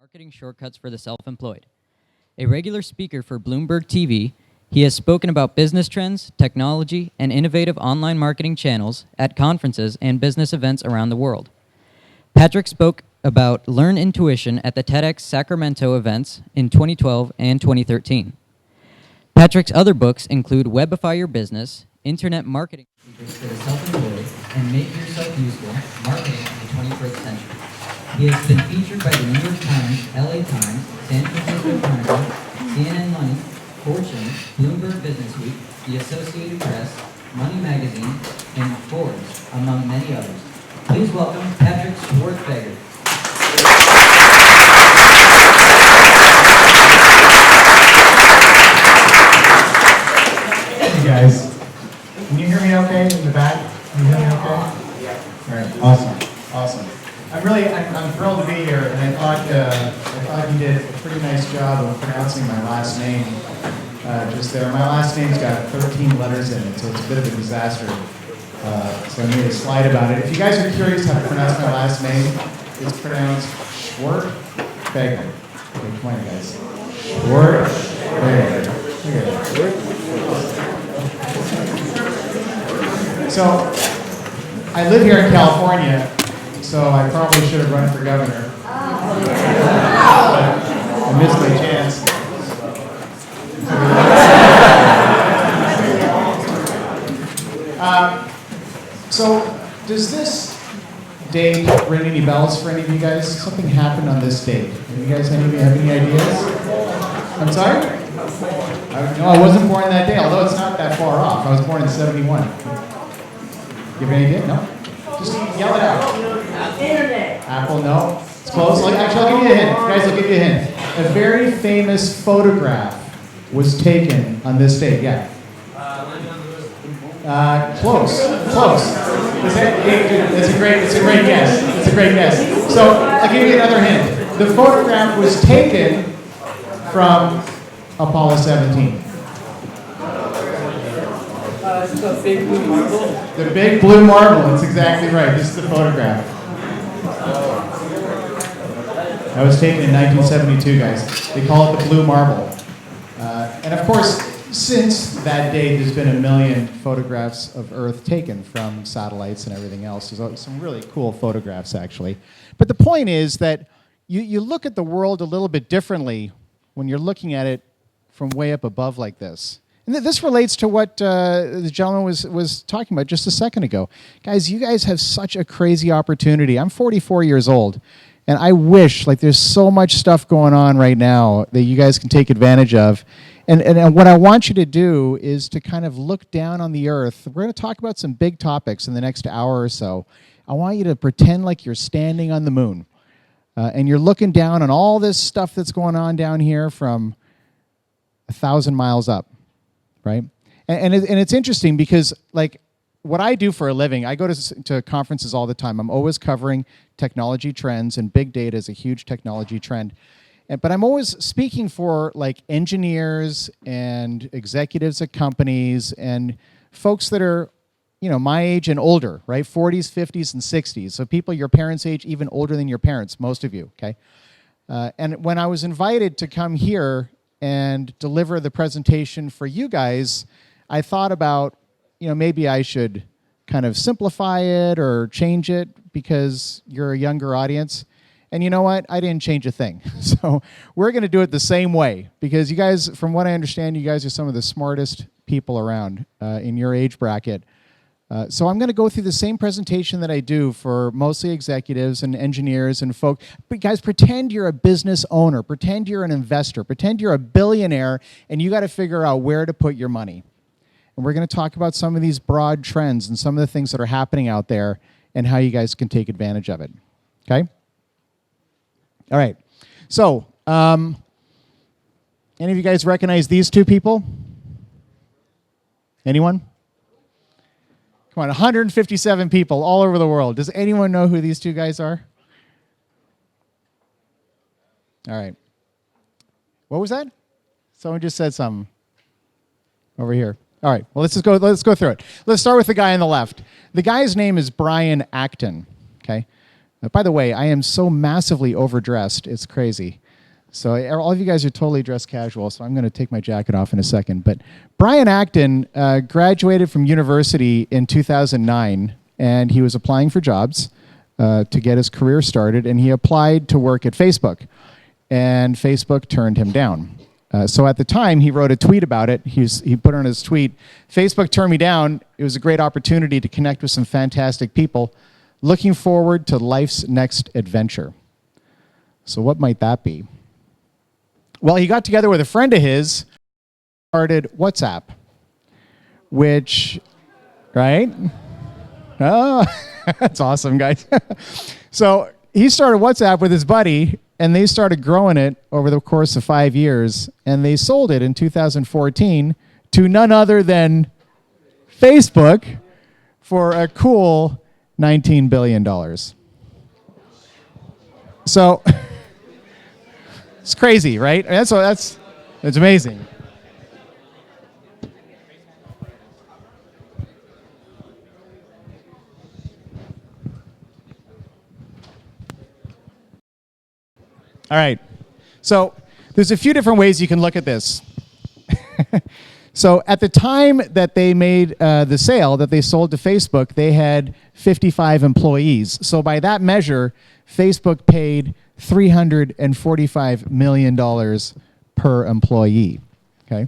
Marketing Shortcuts for the Self-Employed. A regular speaker for Bloomberg TV, he has spoken about business trends, technology, and innovative online marketing channels at conferences and business events around the world. Patrick spoke about Learn Intuition at the TEDx Sacramento events in 2012 and 2013. Patrick's other books include Webify Your Business, Internet Marketing Secrets for the Self-Employed, and Make Yourself Useful, Marketing in the 21st Century. He has been featured by the New York Times, LA Times, San Francisco Chronicle, CNN Money, Fortune, Bloomberg Business Week, the Associated Press, Money Magazine, and Forbes, among many others. Please welcome Patrick Schwerdtfeger. Hey guys, can you hear me okay in the back? Can you hear me okay? Yeah. All right, awesome. I'm thrilled to be here, and I thought you did a pretty nice job of pronouncing my last name just there. My last name's got 13 letters in it, so it's a bit of a disaster. So I made a slide about it. If you guys are curious how to pronounce my last name, it's pronounced Schwerdtfeger. Okay, come on, guys. Schwerdtfeger. So I live here in California. So I probably should have run for governor. I missed my chance. So does this date ring any bells for any of you guys? Something happened on this date. Do you guys have any ideas? I'm sorry? No, I wasn't born that day, although it's not that far off. I was born in 71. You have any idea? No? Just yell it out. Internet. Apple, no. It's close. Actually, I'll give you a hint. Guys, I'll give you a hint. A very famous photograph was taken on this date. Yeah. Close. It's a great guess. So I'll give you another hint. The photograph was taken from Apollo 17. The big blue marble. The big blue marble. That's exactly right. This is the photograph. That was taken in 1972, guys. They call it the blue marble. And of course, since that date, there's been a million photographs of Earth taken from satellites and everything else. There's some really cool photographs, actually. But the point is that you look at the world a little bit differently when you're looking at it from way up above like this. And this relates to what the gentleman was talking about just a second ago. Guys, you guys have such a crazy opportunity. I'm 44 years old, and I wish, there's so much stuff going on right now that you guys can take advantage of. And what I want you to do is to kind of look down on the earth. We're going to talk about some big topics in the next hour or so. I want you to pretend like you're standing on the moon. And you're looking down on all this stuff that's going on down here from 1,000 miles up. Right? And it's interesting because, what I do for a living, I go to conferences all the time. I'm always covering technology trends, and big data is a huge technology trend. But I'm always speaking for, engineers and executives at companies and folks that are, my age and older, right? 40s, 50s, and 60s. So people your parents' age, even older than your parents, most of you, okay? And when I was invited to come here and deliver the presentation for you guys, I thought about, maybe I should kind of simplify it or change it because you're a younger audience. And you know what? I didn't change a thing. So we're going to do it the same way because you guys, from what I understand, you guys are some of the smartest people around in your age bracket. So I'm going to go through the same presentation that I do for mostly executives and engineers and folks. But guys, pretend you're a business owner. Pretend you're an investor. Pretend you're a billionaire, and you got to figure out where to put your money. And we're going to talk about some of these broad trends and some of the things that are happening out there and how you guys can take advantage of it. Okay? All right. So, any of you guys recognize these two people? Anyone? Come on, 157 people all over the world. Does anyone know who these two guys are? All right. What was that? Someone just said something over here. All right. Well, let's go through it. Let's start with the guy on the left. The guy's name is Brian Acton. Okay. By the way, I am so massively overdressed, it's crazy. So all of you guys are totally dressed casual, so I'm going to take my jacket off in a second. But Brian Acton graduated from university in 2009, and he was applying for jobs to get his career started, and he applied to work at Facebook, and Facebook turned him down. So at the time, he wrote a tweet about it. He put on his tweet, "Facebook turned me down. It was a great opportunity to connect with some fantastic people. Looking forward to life's next adventure." So what might that be? Well, he got together with a friend of his, started WhatsApp, which, right? Oh, that's awesome, guys. So he started WhatsApp with his buddy, and they started growing it over the course of 5 years, and they sold it in 2014 to none other than Facebook for a cool $19 billion. So it's crazy, right? That's amazing. All right. So there's a few different ways you can look at this. So at the time that they made the sale, that they sold to Facebook, they had 55 employees. So by that measure, Facebook paid $345 million per employee. Okay,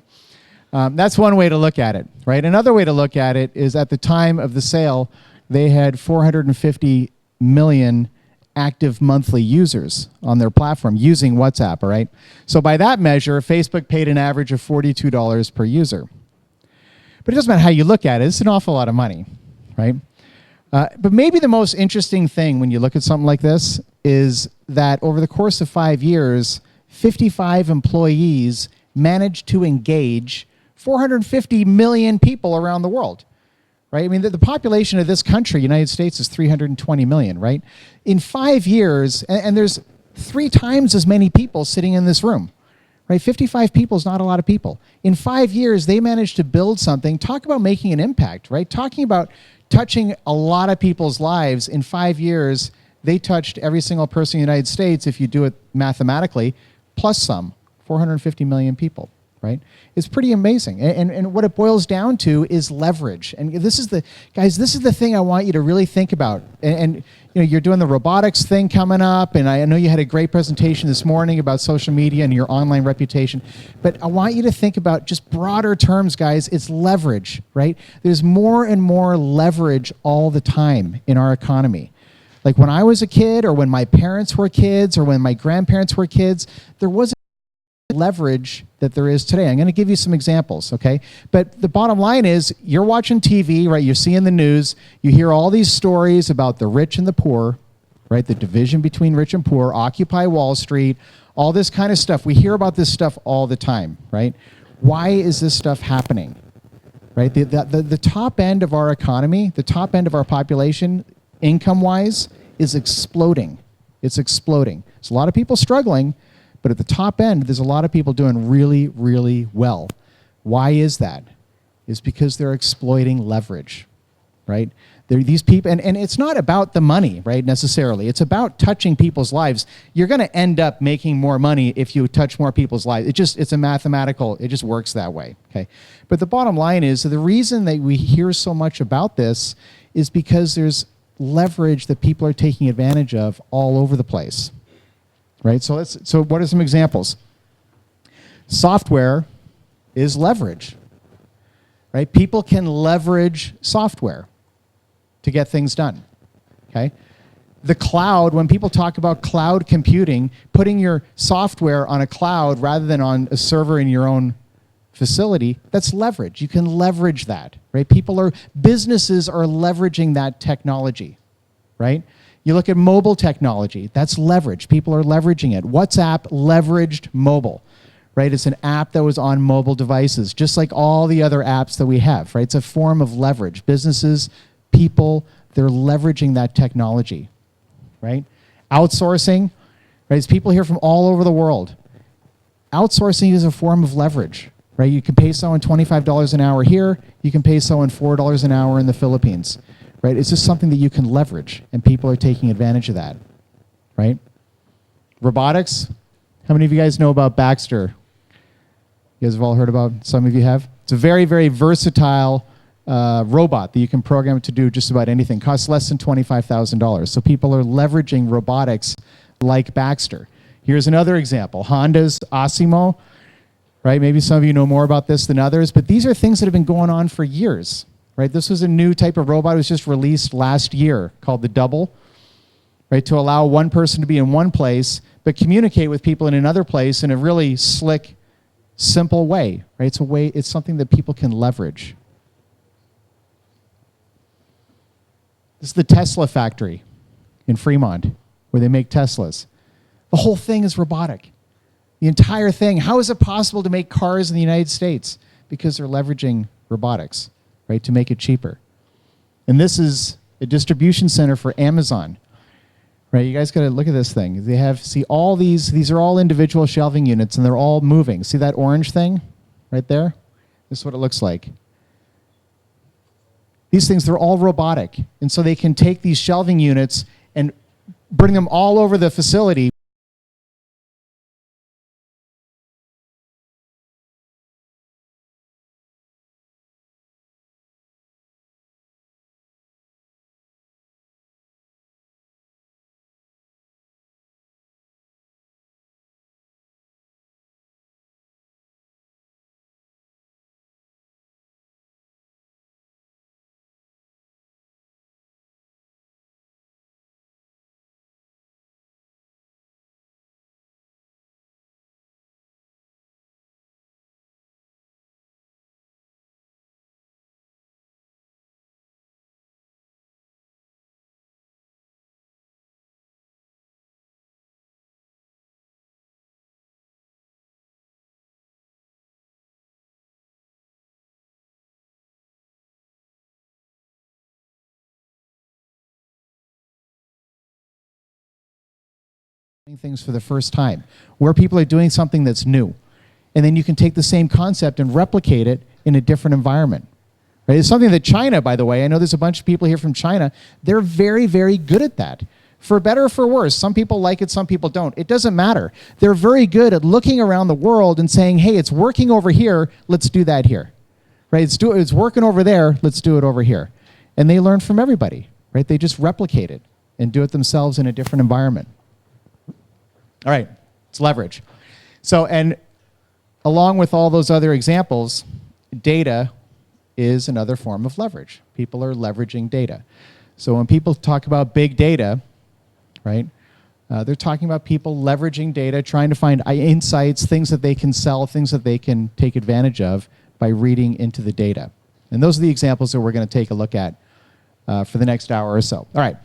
that's one way to look at it, right? Another way to look at it is at the time of the sale, they had 450 million active monthly users on their platform using WhatsApp, all right? So by that measure, Facebook paid an average of $42 per user. But it doesn't matter how you look at it, it's an awful lot of money, right? But maybe the most interesting thing when you look at something like this is that over the course of 5 years, 55 employees managed to engage 450 million people around the world. Right? I mean, the population of this country, United States, is 320 million, right? In 5 years, and there's 3 times as many people sitting in this room, right? 55 people is not a lot of people. In 5 years, they managed to build something. Talk about making an impact, right? Talking about touching a lot of people's lives. In 5 years, they touched every single person in the United States, if you do it mathematically, plus some, 450 million people. Right? It's pretty amazing. And what it boils down to is leverage. And this is the thing I want you to really think about. And you know, you're doing the robotics thing coming up, and I know you had a great presentation this morning about social media and your online reputation. But I want you to think about just broader terms, guys. It's leverage, right? There's more and more leverage all the time in our economy. Like when I was a kid, or when my parents were kids, or when my grandparents were kids, there wasn't leverage that there is today. I'm going to give you some examples, okay? But the bottom line is, you're watching TV, right? You're seeing the news. You hear all these stories about the rich and the poor, right? The division between rich and poor, Occupy Wall Street, all this kind of stuff. We hear about this stuff all the time, right? Why is this stuff happening, right? The top end of our economy, the top end of our population, income-wise, is exploding. It's exploding. There's a lot of people struggling, but at the top end, there's a lot of people doing really, really well. Why is that? It's because they're exploiting leverage, right? These people, and it's not about the money, right, necessarily. It's about touching people's lives. You're going to end up making more money if you touch more people's lives. It's a mathematical, it just works that way, okay? But the bottom line is, the reason that we hear so much about this is because there's leverage that people are taking advantage of all over the place. Right? So what are some examples? Software is leverage. Right? People can leverage software to get things done. Okay? The cloud, when people talk about cloud computing, putting your software on a cloud rather than on a server in your own facility, that's leverage. You can leverage that. Right? Businesses are leveraging that technology. Right? You look at mobile technology, that's leverage. People are leveraging it. WhatsApp leveraged mobile, right? It's an app that was on mobile devices, just like all the other apps that we have, right? It's a form of leverage. Businesses, people, they're leveraging that technology, right? Outsourcing, right? It's people here from all over the world. Outsourcing is a form of leverage, right? You can pay someone $25 an hour here, you can pay someone $4 an hour in the Philippines. right? It's just something that you can leverage, and people are taking advantage of that, right? Robotics. How many of you guys know about Baxter? You guys have all heard about, some of you have? It's a very, very versatile robot that you can program it to do just about anything. Costs less than $25,000. So people are leveraging robotics like Baxter. Here's another example. Honda's Osimo, right? Maybe some of you know more about this than others, but these are things that have been going on for years, right? This was a new type of robot. It was just released last year called the Double, right? To allow one person to be in one place, but communicate with people in another place in a really slick, simple way, right? It's something that people can leverage. This is the Tesla factory in Fremont, where they make Teslas. The whole thing is robotic. The entire thing. How is it possible to make cars in the United States? Because they're leveraging robotics, right, to make it cheaper. And this is a distribution center for Amazon, right? You guys got to look at this thing. They have, see all these are all individual shelving units, and they're all moving. See that orange thing right there? This is what it looks like. These things, they're all robotic. And so they can take these shelving units and bring them all over the facility. Things for the first time, where people are doing something that's new. And then you can take the same concept and replicate it in a different environment. Right? It's something that China, by the way, I know there's a bunch of people here from China, they're very, very good at that. For better or for worse, some people like it, some people don't. It doesn't matter. They're very good at looking around the world and saying, hey, it's working over here, let's do that here. Right? It's working over there, let's do it over here. And they learn from everybody. Right? They just replicate it and do it themselves in a different environment. All right, it's leverage. So, and along with all those other examples, data is another form of leverage. People are leveraging data. So when people talk about big data, right, they're talking about people leveraging data, trying to find insights, things that they can sell, things that they can take advantage of by reading into the data. And those are the examples that we're going to take a look at for the next hour or so. All right.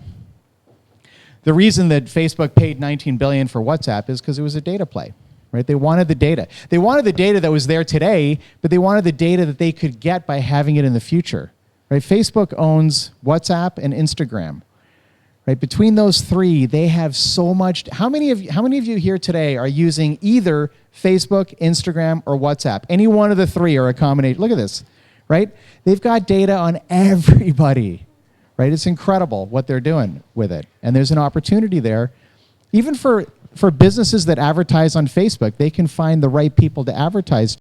The reason that Facebook paid $19 billion for WhatsApp is because it was a data play, right? They wanted the data. They wanted the data that was there today, but they wanted the data that they could get by having it in the future, right? Facebook owns WhatsApp and Instagram, right? Between those three, they have so much. How many of you here today are using either Facebook, Instagram, or WhatsApp? Any one of the three are a combination. Look at this, right? They've got data on everybody. Right? It's incredible what they're doing with it. And there's an opportunity there. Even for businesses that advertise on Facebook, they can find the right people to advertise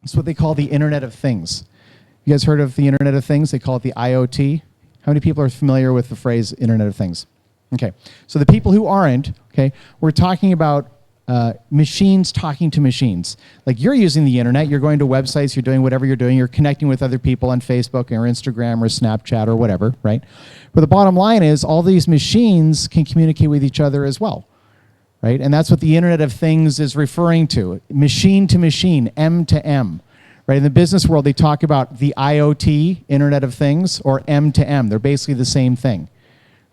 It's what they call the Internet of Things. You guys heard of the Internet of Things? They call it the IoT. How many people are familiar with the phrase Internet of Things? Okay, so the people who aren't, okay, we're talking about machines talking to machines. Like you're using the internet, you're going to websites, you're doing whatever you're doing, you're connecting with other people on Facebook or Instagram or Snapchat or whatever, right? But the bottom line is all these machines can communicate with each other as well, right? And that's what the Internet of Things is referring to, machine to machine, M to M. Right? In the business world, they talk about the IoT, Internet of Things, or M to M. They're basically the same thing.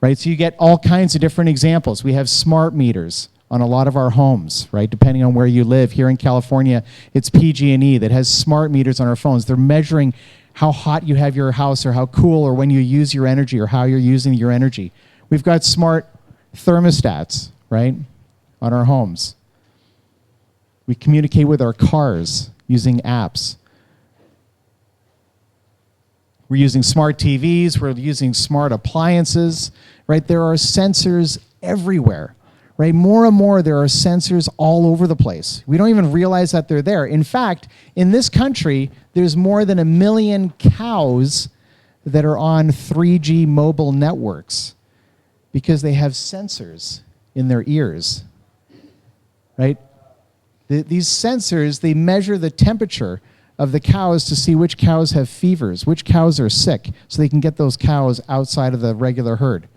Right? So you get all kinds of different examples. We have smart meters on a lot of our homes, right? Depending on where you live. Here in California, it's PG&E that has smart meters on our phones. They're measuring how hot you have your house or how cool or when you use your energy or how you're using your energy. We've got smart thermostats, right, on our homes. We communicate with our cars using apps. We're using smart TVs, we're using smart appliances, right? There are sensors everywhere, right? More and more there are sensors all over the place. We don't even realize that they're there. In fact, in this country, there's more than 1 million cows that are on 3G mobile networks because they have sensors in their ears, right? These sensors, they measure the temperature of the cows to see which cows have fevers, which cows are sick, so they can get those cows outside of the regular herd,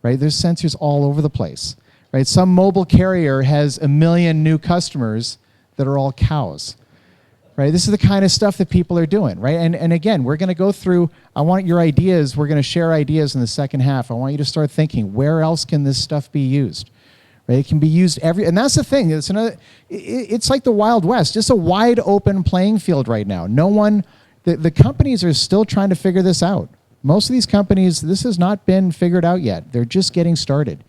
right? There's sensors all over the place, right? Some mobile carrier has 1 million new customers that are all cows, right? This is the kind of stuff that people are doing, right? And again, we're going to go through, I want your ideas, we're going to share ideas in the second half. I want you to start thinking, where else can this stuff be used? Right? It can be used and that's the thing. It's like the Wild West. It's a wide open playing field right now. The companies are still trying to figure this out. Most of these companies, this has not been figured out yet. They're just getting started.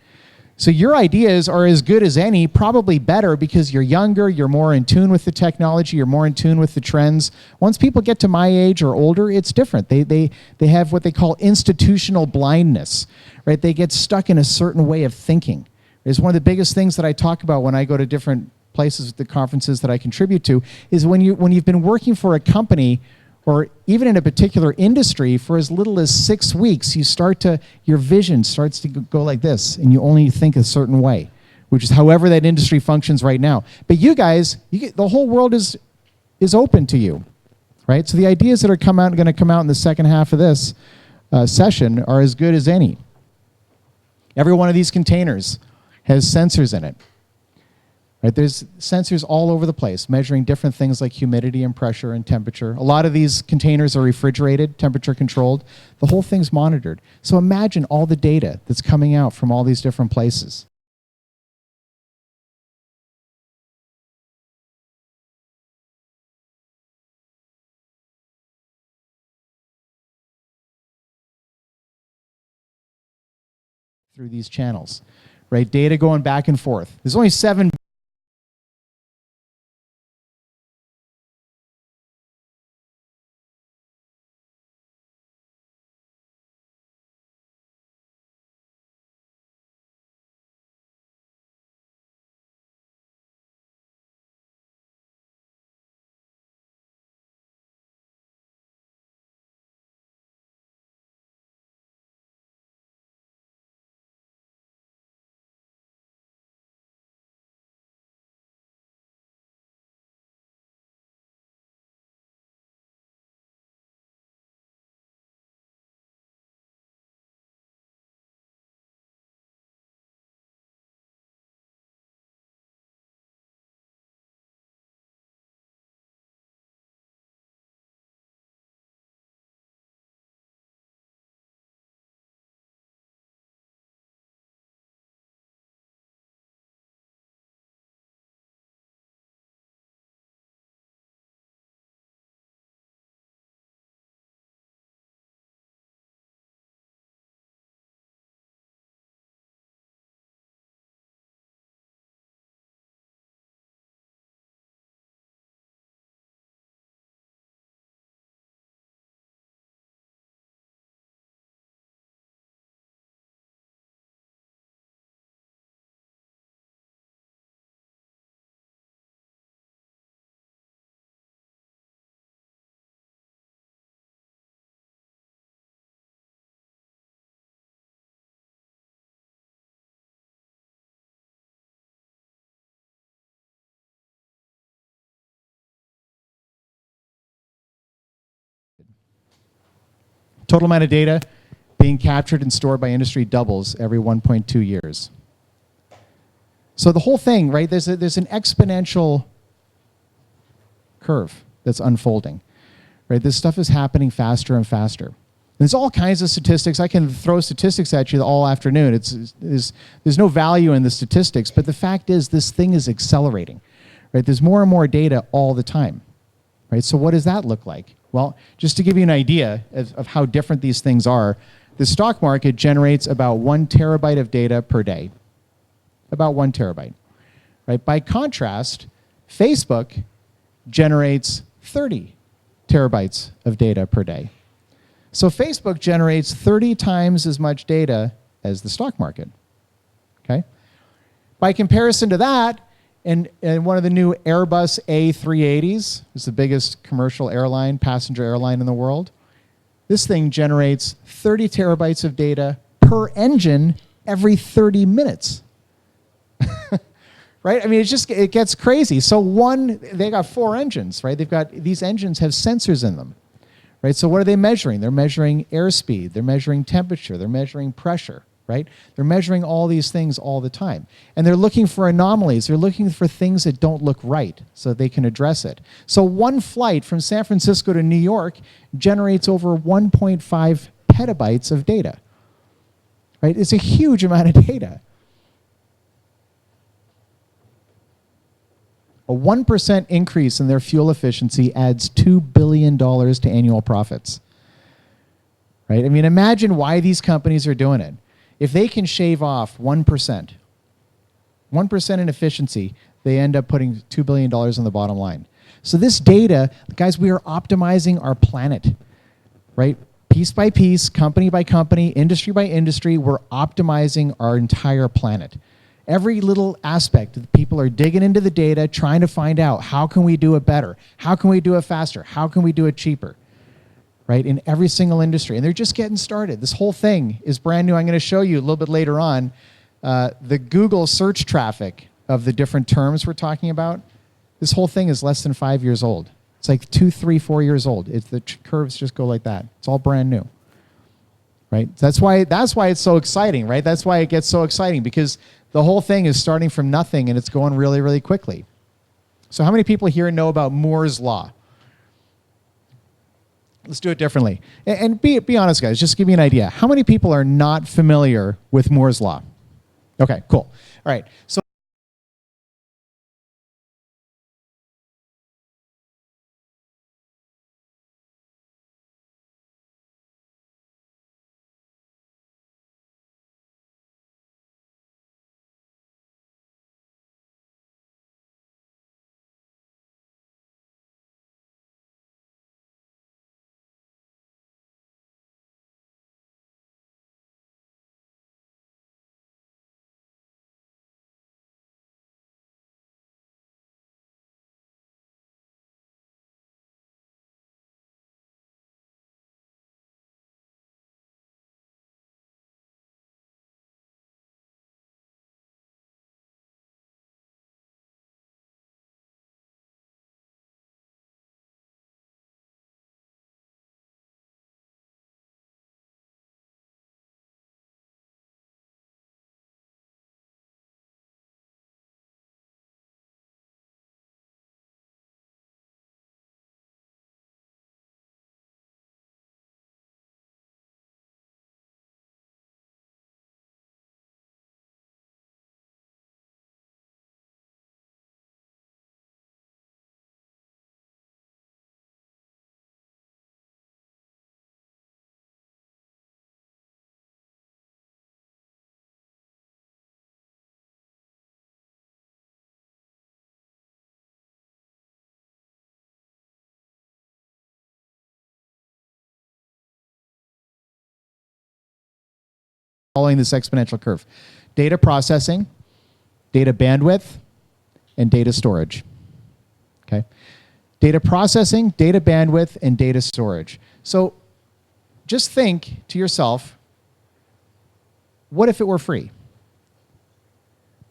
So your ideas are as good as any, probably better because you're younger, you're more in tune with the technology, you're more in tune with the trends. Once people get to my age or older, it's different. They have what they call institutional blindness, right? They get stuck in a certain way of thinking. It's one of the biggest things that I talk about when I go to different places, the conferences that I contribute to, is when you've been working for a company or even in a particular industry for as little as 6 weeks, your vision starts to go like this, and you only think a certain way, which is however that industry functions right now. But you guys, the whole world is open to you, right? So the ideas that are going to come out in the second half of this session are as good as any. Every one of these containers has sensors in it. Right? There's sensors all over the place, measuring different things like humidity and pressure and temperature. A lot of these containers are refrigerated, temperature controlled. The whole thing's monitored. So imagine all the data that's coming out from all these different places. Through these channels, right? Data going back and forth. There's only 7 Total amount of data being captured and stored by industry doubles every 1.2 years. So the whole thing, right, there's an exponential curve that's unfolding. Right? This stuff is happening faster and faster. There's all kinds of statistics. I can throw statistics at you all afternoon. There's no value in the statistics, but the fact is this thing is accelerating. Right? There's more and more data all the time. Right? So what does that look like? Well, just to give you an idea of how different these things are, the stock market generates about 1 terabyte of data per day. About 1 terabyte. Right? By contrast, Facebook generates 30 terabytes of data per day. So Facebook generates 30 times as much data as the stock market. Okay? By comparison to that, and one of the new Airbus A380s, is the biggest commercial airline, passenger airline in the world, this thing generates 30 terabytes of data per engine every 30 minutes. Right? I mean, it gets crazy. So they got 4 engines, right? These engines have sensors in them, right? So what are they measuring? They're measuring airspeed, they're measuring temperature, they're measuring pressure, right? They're measuring all these things all the time. And they're looking for anomalies. They're looking for things that don't look right so that they can address it. So one flight from San Francisco to New York generates over 1.5 petabytes of data, right? It's a huge amount of data. A 1% increase in their fuel efficiency adds $2 billion to annual profits. Right? I mean, imagine why these companies are doing it. If they can shave off 1%, 1% in efficiency, they end up putting $2 billion on the bottom line. So this data, guys, we are optimizing our planet. Right? Piece by piece, company by company, industry by industry, we're optimizing our entire planet. Every little aspect, people are digging into the data, trying to find out how can we do it better? How can we do it faster? How can we do it cheaper? Right? In every single industry. And they're just getting started. This whole thing is brand new. I'm going to show you a little bit later on the Google search traffic of the different terms we're talking about. This whole thing is less than 5 years old. It's like 2, 3, 4 years old. The curves just go like that. It's all brand new. Right? That's why it's so exciting, right? That's why it gets so exciting, because the whole thing is starting from nothing and it's going really, really quickly. So how many people here know about Moore's Law? Let's do it differently. And be honest, guys, just give me an idea. How many people are not familiar with Moore's Law? Okay, cool. All right. So following this exponential curve. Data processing, data bandwidth, and data storage. Okay? Data processing, data bandwidth, and data storage. So just think to yourself, what if it were free?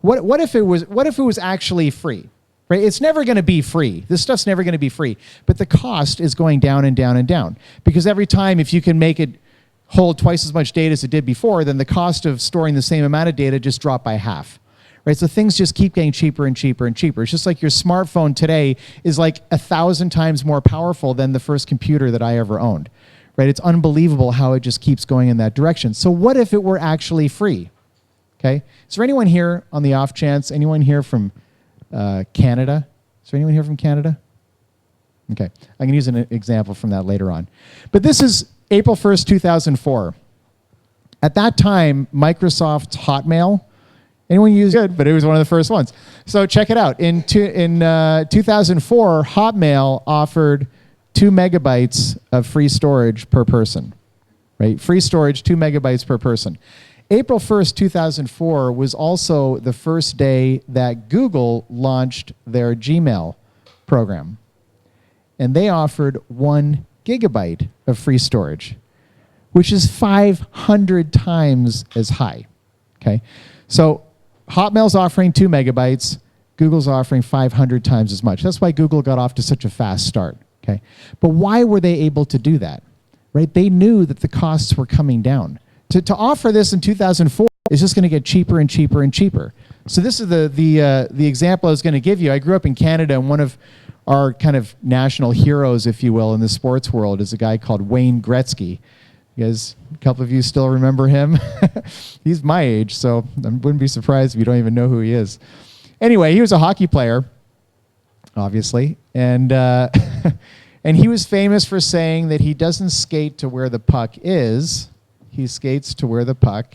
What if it was actually free? Right? It's never going to be free. This stuff's never going to be free. But the cost is going down and down and down. Because every time, if you can make it hold twice as much data as it did before, then the cost of storing the same amount of data just dropped by half. Right? So things just keep getting cheaper and cheaper and cheaper. It's just like your smartphone today is like 1,000 times more powerful than the first computer that I ever owned. Right? It's unbelievable how it just keeps going in that direction. So what if it were actually free? Okay? Is there anyone here on the off chance? Anyone here from Canada? Is there anyone here from Canada? Okay. I'm going to use an example from that later on. But this is April 1st, 2004. At that time, Microsoft's Hotmail, anyone use it? But it was one of the first ones. So check it out. In 2004, Hotmail offered 2 megabytes of free storage per person. Right? Free storage, 2 megabytes per person. April 1st, 2004 was also the first day that Google launched their Gmail program. And they offered 1 gigabyte of free storage, which is 500 times as high. Okay? So Hotmail's offering 2 megabytes, Google's offering 500 times as much. That's why Google got off to such a fast start. Okay? But why were they able to do that? Right? They knew that the costs were coming down. To offer this in 2004 is just going to get cheaper and cheaper and cheaper. So this is the example I was going to give you. I grew up in Canada, and one of our kind of national heroes, if you will, in the sports world is a guy called Wayne Gretzky. You guys, a couple of you still remember him? He's my age, so I wouldn't be surprised if you don't even know who he is. Anyway, he was a hockey player, obviously, and and he was famous for saying that he doesn't skate to where the puck is. He skates to where the puck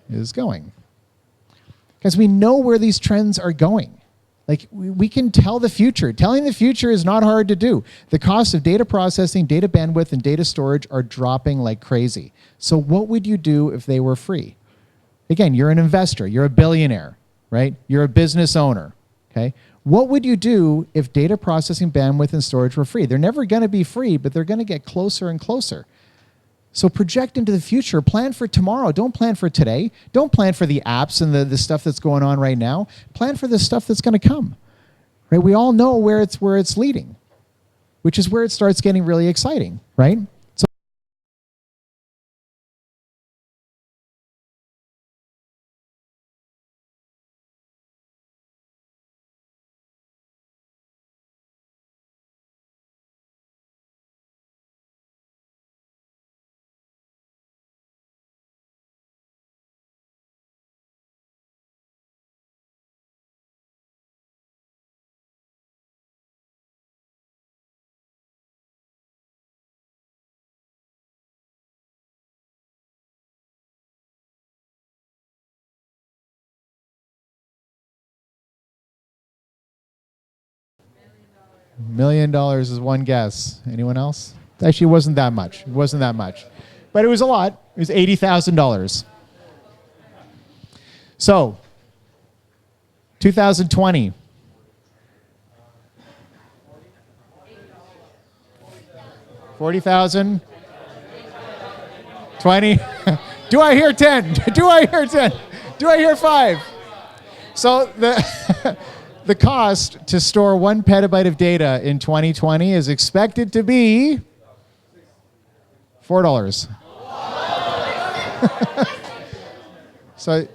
is going. Because we know where these trends are going. Like, we can tell the future. Telling the future is not hard to do. The cost of data processing, data bandwidth, and data storage are dropping like crazy. So what would you do if they were free? Again, you're an investor. You're a billionaire, right? You're a business owner, okay? What would you do if data processing, bandwidth, and storage were free? They're never going to be free, but they're going to get closer and closer. So project into the future. Plan for tomorrow. Don't plan for today. Don't plan for the apps and the stuff that's going on right now. Plan for the stuff that's going to come. Right? We all know where it's leading, which is where it starts getting really exciting, right? So $1 million is one guess. Anyone else? Actually, it wasn't that much. It wasn't that much. But it was a lot. It was $80,000. So, 2020. 40,000? 20? Do I hear 10? Do I hear 10? Do I hear 5? So the cost to store 1 petabyte of data in 2020 is expected to be $4. So,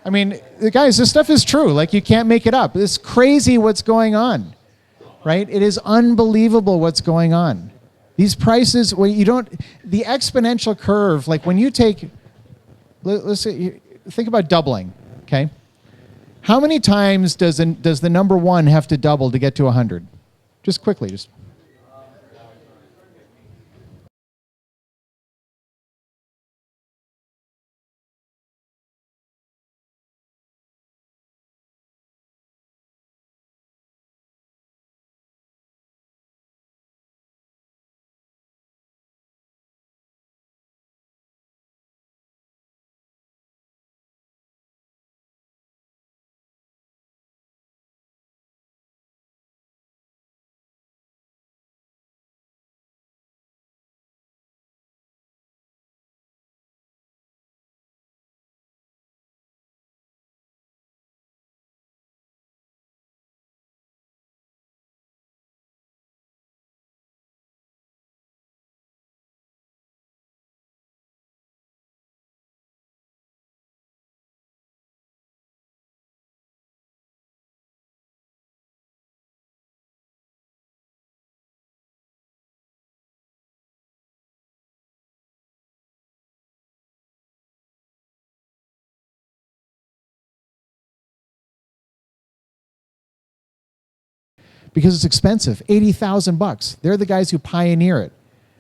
I mean, guys, this stuff is true. Like, you can't make it up. It's crazy what's going on, right? It is unbelievable what's going on. These prices, well, the exponential curve, like when you take, let's say, think about doubling, okay? How many times does the number 1 have to double to get to 100? Just quickly, just. because it's expensive. $80,000. They're the guys who pioneer it,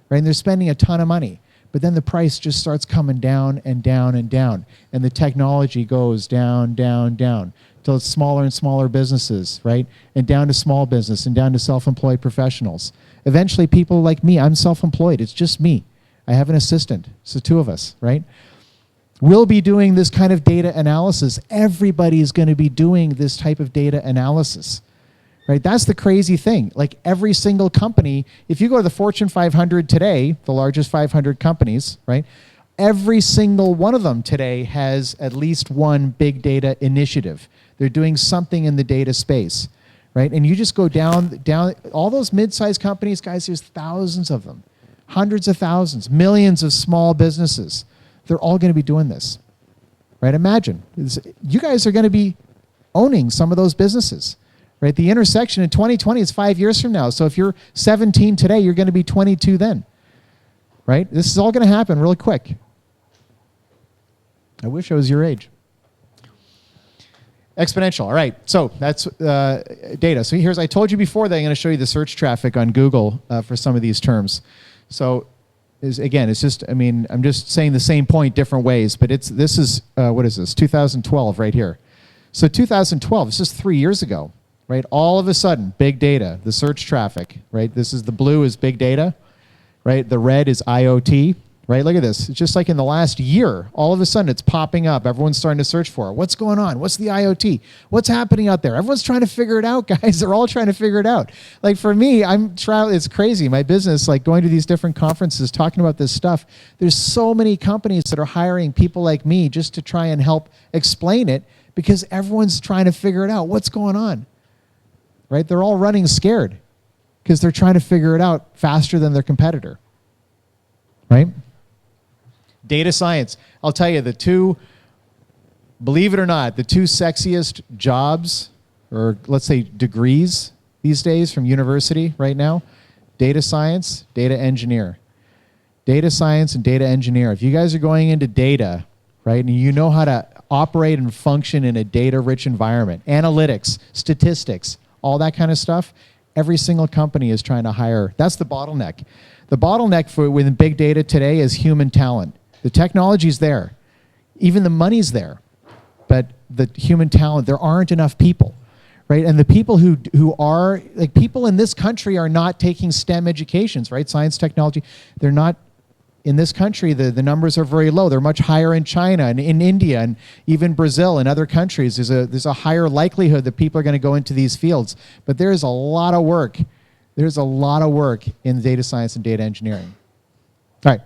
right? And they're spending a ton of money. But then the price just starts coming down and down and down. And the technology goes down, down, down till it's smaller and smaller businesses, right? And down to small business and down to self-employed professionals. Eventually, people like me, I'm self-employed. It's just me. I have an assistant. It's the two of us, right? We'll be doing this kind of data analysis. Everybody's going to be doing this type of data analysis, right? That's the crazy thing. Like every single company, if you go to the Fortune 500 today, the largest 500 companies, right? Every single one of them today has at least one big data initiative. They're doing something in the data space, right? And you just go down, all those mid-sized companies, guys, there's thousands of them, hundreds of thousands, millions of small businesses. They're all going to be doing this, right? Imagine, you guys are going to be owning some of those businesses, right? The intersection in 2020 is 5 years from now. So if you're 17 today, you're going to be 22 then, right? This is all going to happen really quick. I wish I was your age. Exponential. All right. So that's data. So here's, I told you before that I'm going to show you the search traffic on Google for some of these terms. So again, it's just, I mean, I'm just saying the same point different ways, but this is, what is this? 2012 right here. So 2012, this is 3 years ago, right? All of a sudden, big data, the search traffic, right? This is the blue is big data, right? The red is IoT, right? Look at this. It's just like in the last year, all of a sudden it's popping up. Everyone's starting to search for it. What's going on? What's the IoT? What's happening out there? Everyone's trying to figure it out, guys. They're all trying to figure it out. Like for me, it's crazy. My business, like going to these different conferences, talking about this stuff. There's so many companies that are hiring people like me just to try and help explain it because everyone's trying to figure it out. What's going on? Right? They're all running scared because they're trying to figure it out faster than their competitor. Right? Data science. I'll tell you, believe it or not, the two sexiest jobs, or let's say degrees these days from university right now, data science, data engineer. Data science and data engineer. If you guys are going into data, right, and you know how to operate and function in a data-rich environment, analytics, statistics, all that kind of stuff, every single company is trying to hire. That's the bottleneck. The bottleneck within big data today is human talent. The technology's there. Even the money's there. But the human talent, there aren't enough people, right? And the people who are, like people in this country are not taking STEM educations, right? Science, technology. They're not, in this country, the numbers are very low. They're much higher in China and in India and even Brazil and other countries. There's a higher likelihood that people are going to go into these fields. But there's a lot of work. There's a lot of work in data science and data engineering. All right.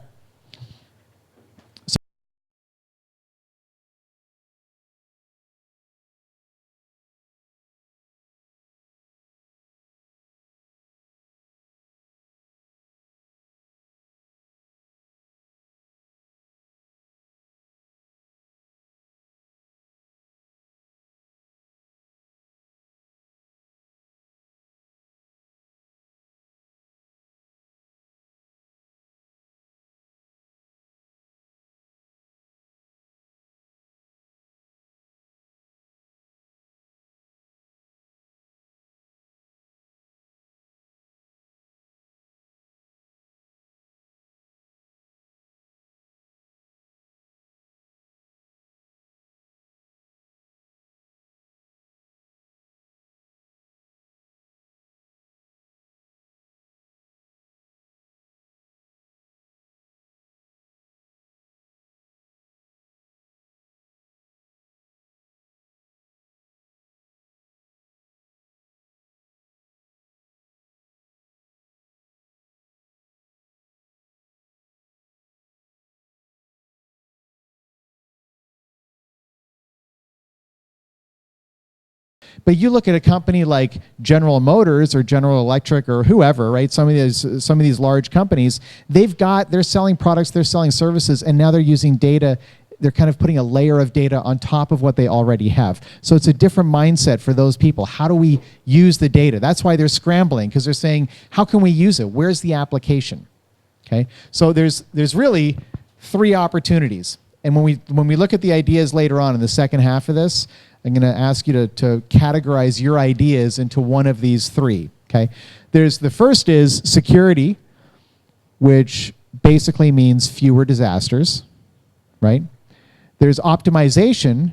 But you look at a company like General Motors or General Electric or whoever, right? Some of these large companies, they're selling products, they're selling services, and now they're using data. They're kind of putting a layer of data on top of what they already have. So it's a different mindset for those people. How do we use the data? That's why they're scrambling, because they're saying, how can we use it? Where's the application? Okay, so there's really three opportunities. And when we look at the ideas later on in the second half of this, I'm going to ask you to categorize your ideas into one of these three, okay? The first is security, which basically means fewer disasters, right? There's optimization,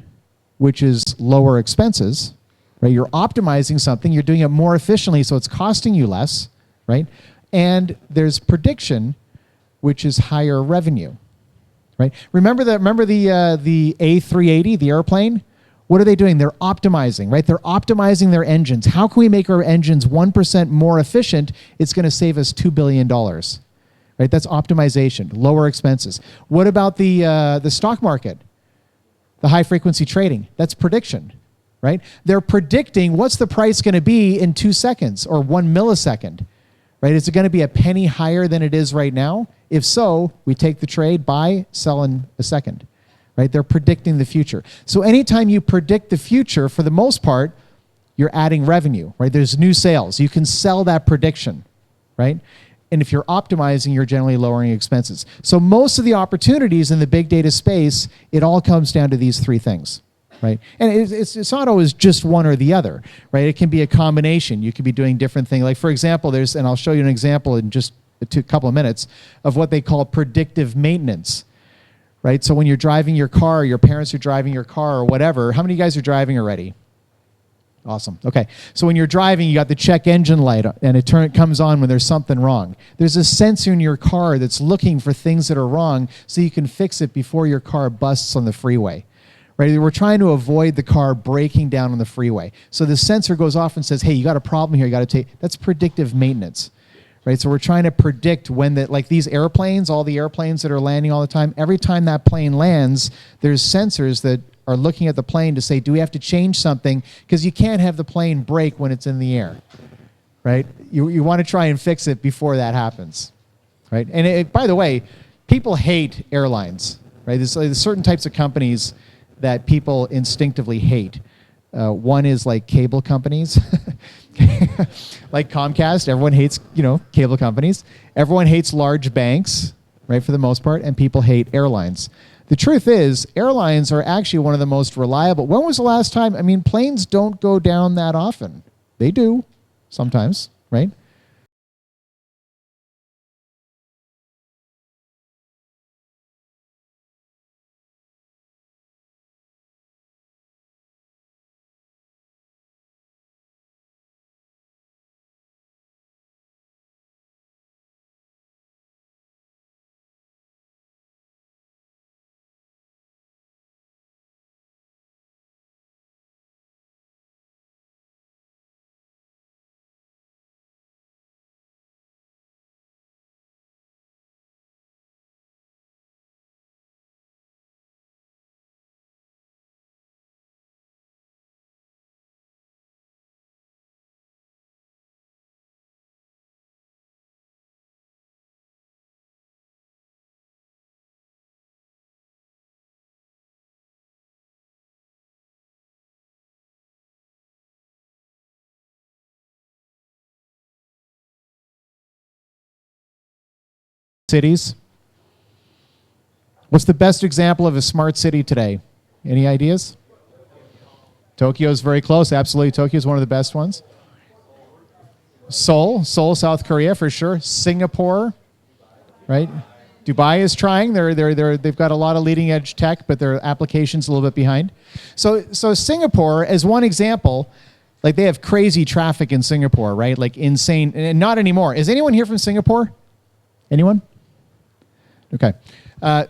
which is lower expenses, right? You're optimizing something, you're doing it more efficiently, so it's costing you less, right? And there's prediction, which is higher revenue, right? Remember the A380, the airplane? What are they doing? They're optimizing, right? They're optimizing their engines. How can we make our engines 1% more efficient? It's going to save us $2 billion, right? That's optimization, lower expenses. What about the stock market? The high frequency trading, that's prediction, right? They're predicting what's the price going to be in 2 seconds or 1 millisecond, right? Is it going to be a penny higher than it is right now? If so, we take the trade, buy, sell in a second, right? They're predicting the future. So anytime you predict the future, for the most part, you're adding revenue, right? There's new sales. You can sell that prediction, right? And if you're optimizing, you're generally lowering expenses. So most of the opportunities in the big data space, it all comes down to these three things, right? And it's not always just one or the other, right? It can be a combination. You could be doing different things. Like, for example, and I'll show you an example in just a couple of minutes, of what they call predictive maintenance, right? So when you're driving your car, your parents are driving your car or whatever, how many of you guys are driving already? Awesome. Okay. So when you're driving, you got the check engine light, and it comes on when there's something wrong. There's a sensor in your car that's looking for things that are wrong so you can fix it before your car busts on the freeway. Right? We're trying to avoid the car breaking down on the freeway. So the sensor goes off and says, hey, you got a problem here. You got to take. That's predictive maintenance. Right? So we're trying to predict when like these airplanes, all the airplanes that are landing all the time, every time that plane lands, there's sensors that are looking at the plane to say, do we have to change something? Because you can't have the plane break when it's in the air, right? You want to try and fix it before that happens, right? And by the way, people hate airlines, right? There's certain types of companies that people instinctively hate. One is like cable companies, like Comcast. Everyone hates, cable companies. Everyone hates large banks, right, for the most part, and people hate airlines. The truth is, airlines are actually one of the most reliable. When was the last time? I mean, planes don't go down that often. They do, sometimes, right? Cities. What's the best example of a smart city today? Any ideas? Tokyo is very close. Absolutely. Tokyo is one of the best ones. Seoul, South Korea for sure. Singapore, right? Dubai is trying. They've got a lot of leading edge tech, but their application's a little bit behind. So Singapore, as one example, like they have crazy traffic in Singapore, right? Like insane, and not anymore. Is anyone here from Singapore? Anyone? Okay.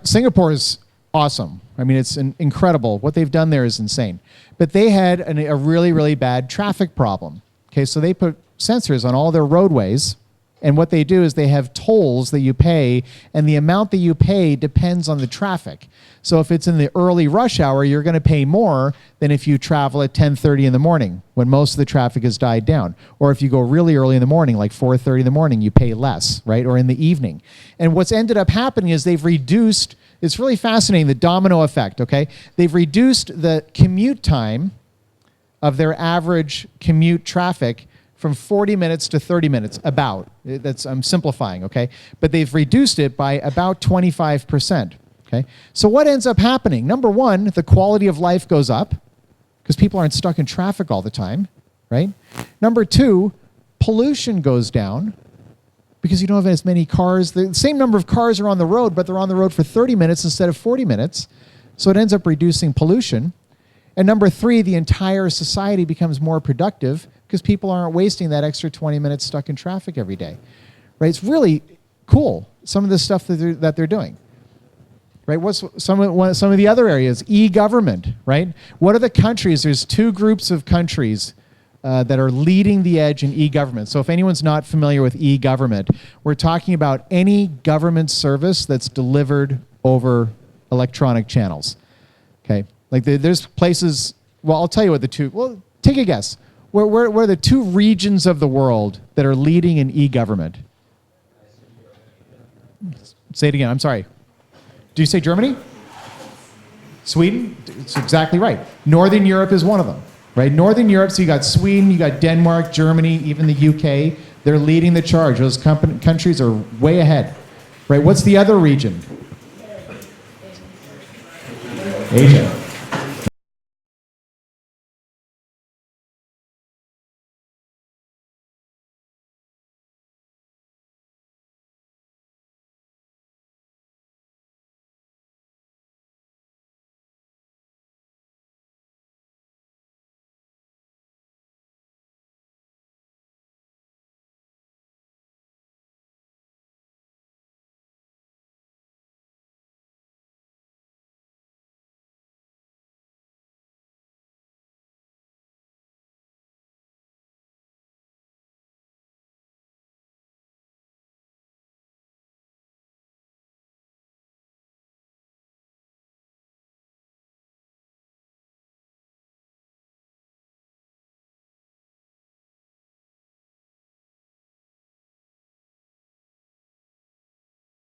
Singapore is awesome. I mean, it's incredible. What they've done there is insane. But they had a really, really bad traffic problem. Okay, so they put sensors on all their roadways, and what they do is they have tolls that you pay, and the amount that you pay depends on the traffic. So if it's in the early rush hour, you're going to pay more than if you travel at 10:30 in the morning when most of the traffic has died down. Or if you go really early in the morning, like 4:30 in the morning, you pay less, right? Or in the evening. And what's ended up happening is they've reduced, it's really fascinating, the domino effect, okay? They've reduced the commute time of their average commute traffic from 40 minutes to 30 minutes, about. I'm simplifying, okay? But they've reduced it by about 25%, okay? So what ends up happening? Number one, the quality of life goes up, because people aren't stuck in traffic all the time, right? Number two, pollution goes down because you don't have as many cars. The same number of cars are on the road, but they're on the road for 30 minutes instead of 40 minutes. So it ends up reducing pollution. And number three, the entire society becomes more productive because people aren't wasting that extra 20 minutes stuck in traffic every day, right? It's really cool, some of the stuff that they're doing, right? What's some of the other areas? E-government, right? What are the countries? There's two groups of countries that are leading the edge in e-government. So if anyone's not familiar with e-government, we're talking about any government service that's delivered over electronic channels, okay? Like there's places, well, I'll tell you what the two, well, take a guess. Where are the two regions of the world that are leading in e-government? Say it again, I'm sorry. Do you say Germany? Sweden? It's exactly right. Northern Europe is one of them, right? Northern Europe, so you got Sweden, you got Denmark, Germany, even the UK. They're leading the charge. Those countries are way ahead, right? What's the other region? Asia.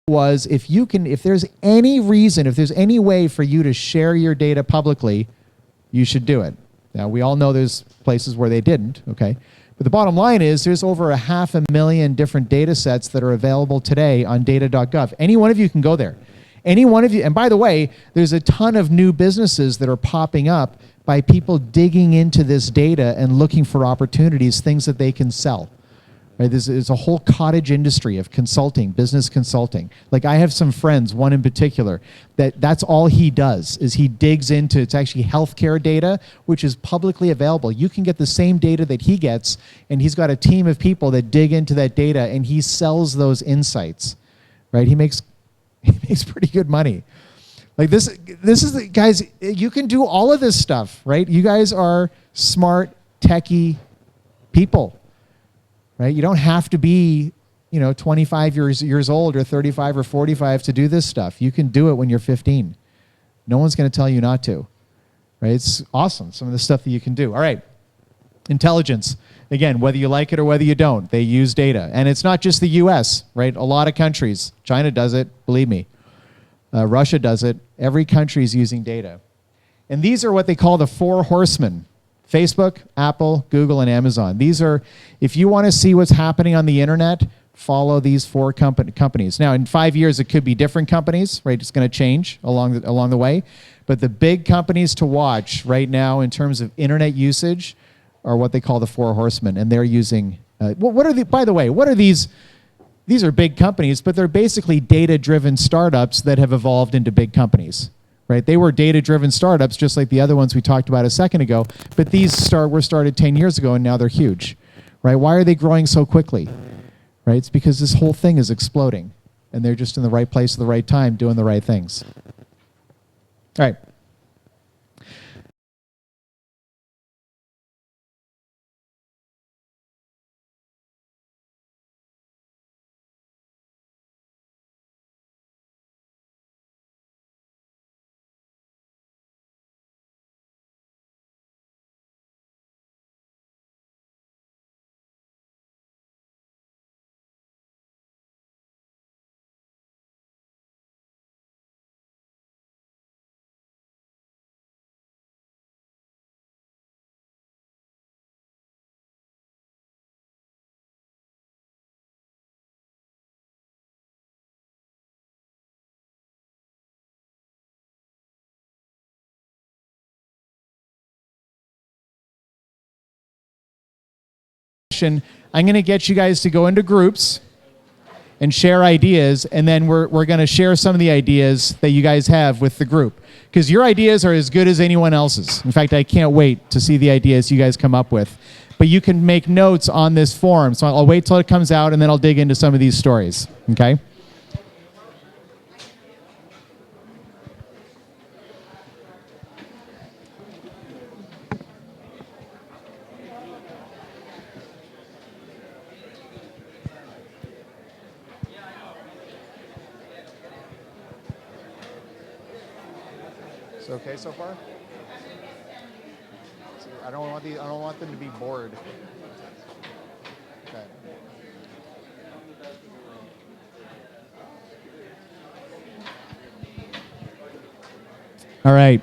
Was if there's any reason, if there's any way for you to share your data publicly, you should do it. Now, we all know there's places where they didn't, okay? But the bottom line is there's over 500,000 different data sets that are available today on data.gov. Any one of you can go there. Any one of you, and by the way, there's a ton of new businesses that are popping up by people digging into this data and looking for opportunities, things that they can sell. Right, there's a whole cottage industry of consulting, business consulting. Like I have some friends, one in particular, that's all he does is he digs into, it's actually healthcare data, which is publicly available. You can get the same data that he gets, and he's got a team of people that dig into that data, and he sells those insights, right? He makes pretty good money. Like this is the, guys, you can do all of this stuff, right? You guys are smart, techie people. Right? You don't have to be, 25 years old or 35 or 45 to do this stuff. You can do it when you're 15. No one's going to tell you not to. Right? It's awesome, some of the stuff that you can do. All right. Intelligence. Again, whether you like it or whether you don't, they use data. And it's not just the US, right? A lot of countries. China does it, believe me. Russia does it. Every country is using data. And these are what they call the four horsemen. Facebook, Apple, Google, and Amazon. These are, if you want to see what's happening on the internet, follow these four companies. Now, in 5 years, it could be different companies, right? It's going to change along the way. But the big companies to watch right now in terms of internet usage are what they call the four horsemen. And they're using, by the way, what are these? These are big companies, but they're basically data-driven startups that have evolved into big companies. Right? They were data-driven startups, just like the other ones we talked about a second ago, but these were started 10 years ago, and now they're huge. Right? Why are they growing so quickly? Right? It's because this whole thing is exploding, and they're just in the right place at the right time doing the right things. All right. discussion, I'm going to get you guys to go into groups and share ideas, and then we're going to share some of the ideas that you guys have with the group. Because your ideas are as good as anyone else's. In fact, I can't wait to see the ideas you guys come up with. But you can make notes on this forum. So I'll wait till it comes out, and then I'll dig into some of these stories. Okay? Okay so far? I don't want them to be bored. Okay. All right.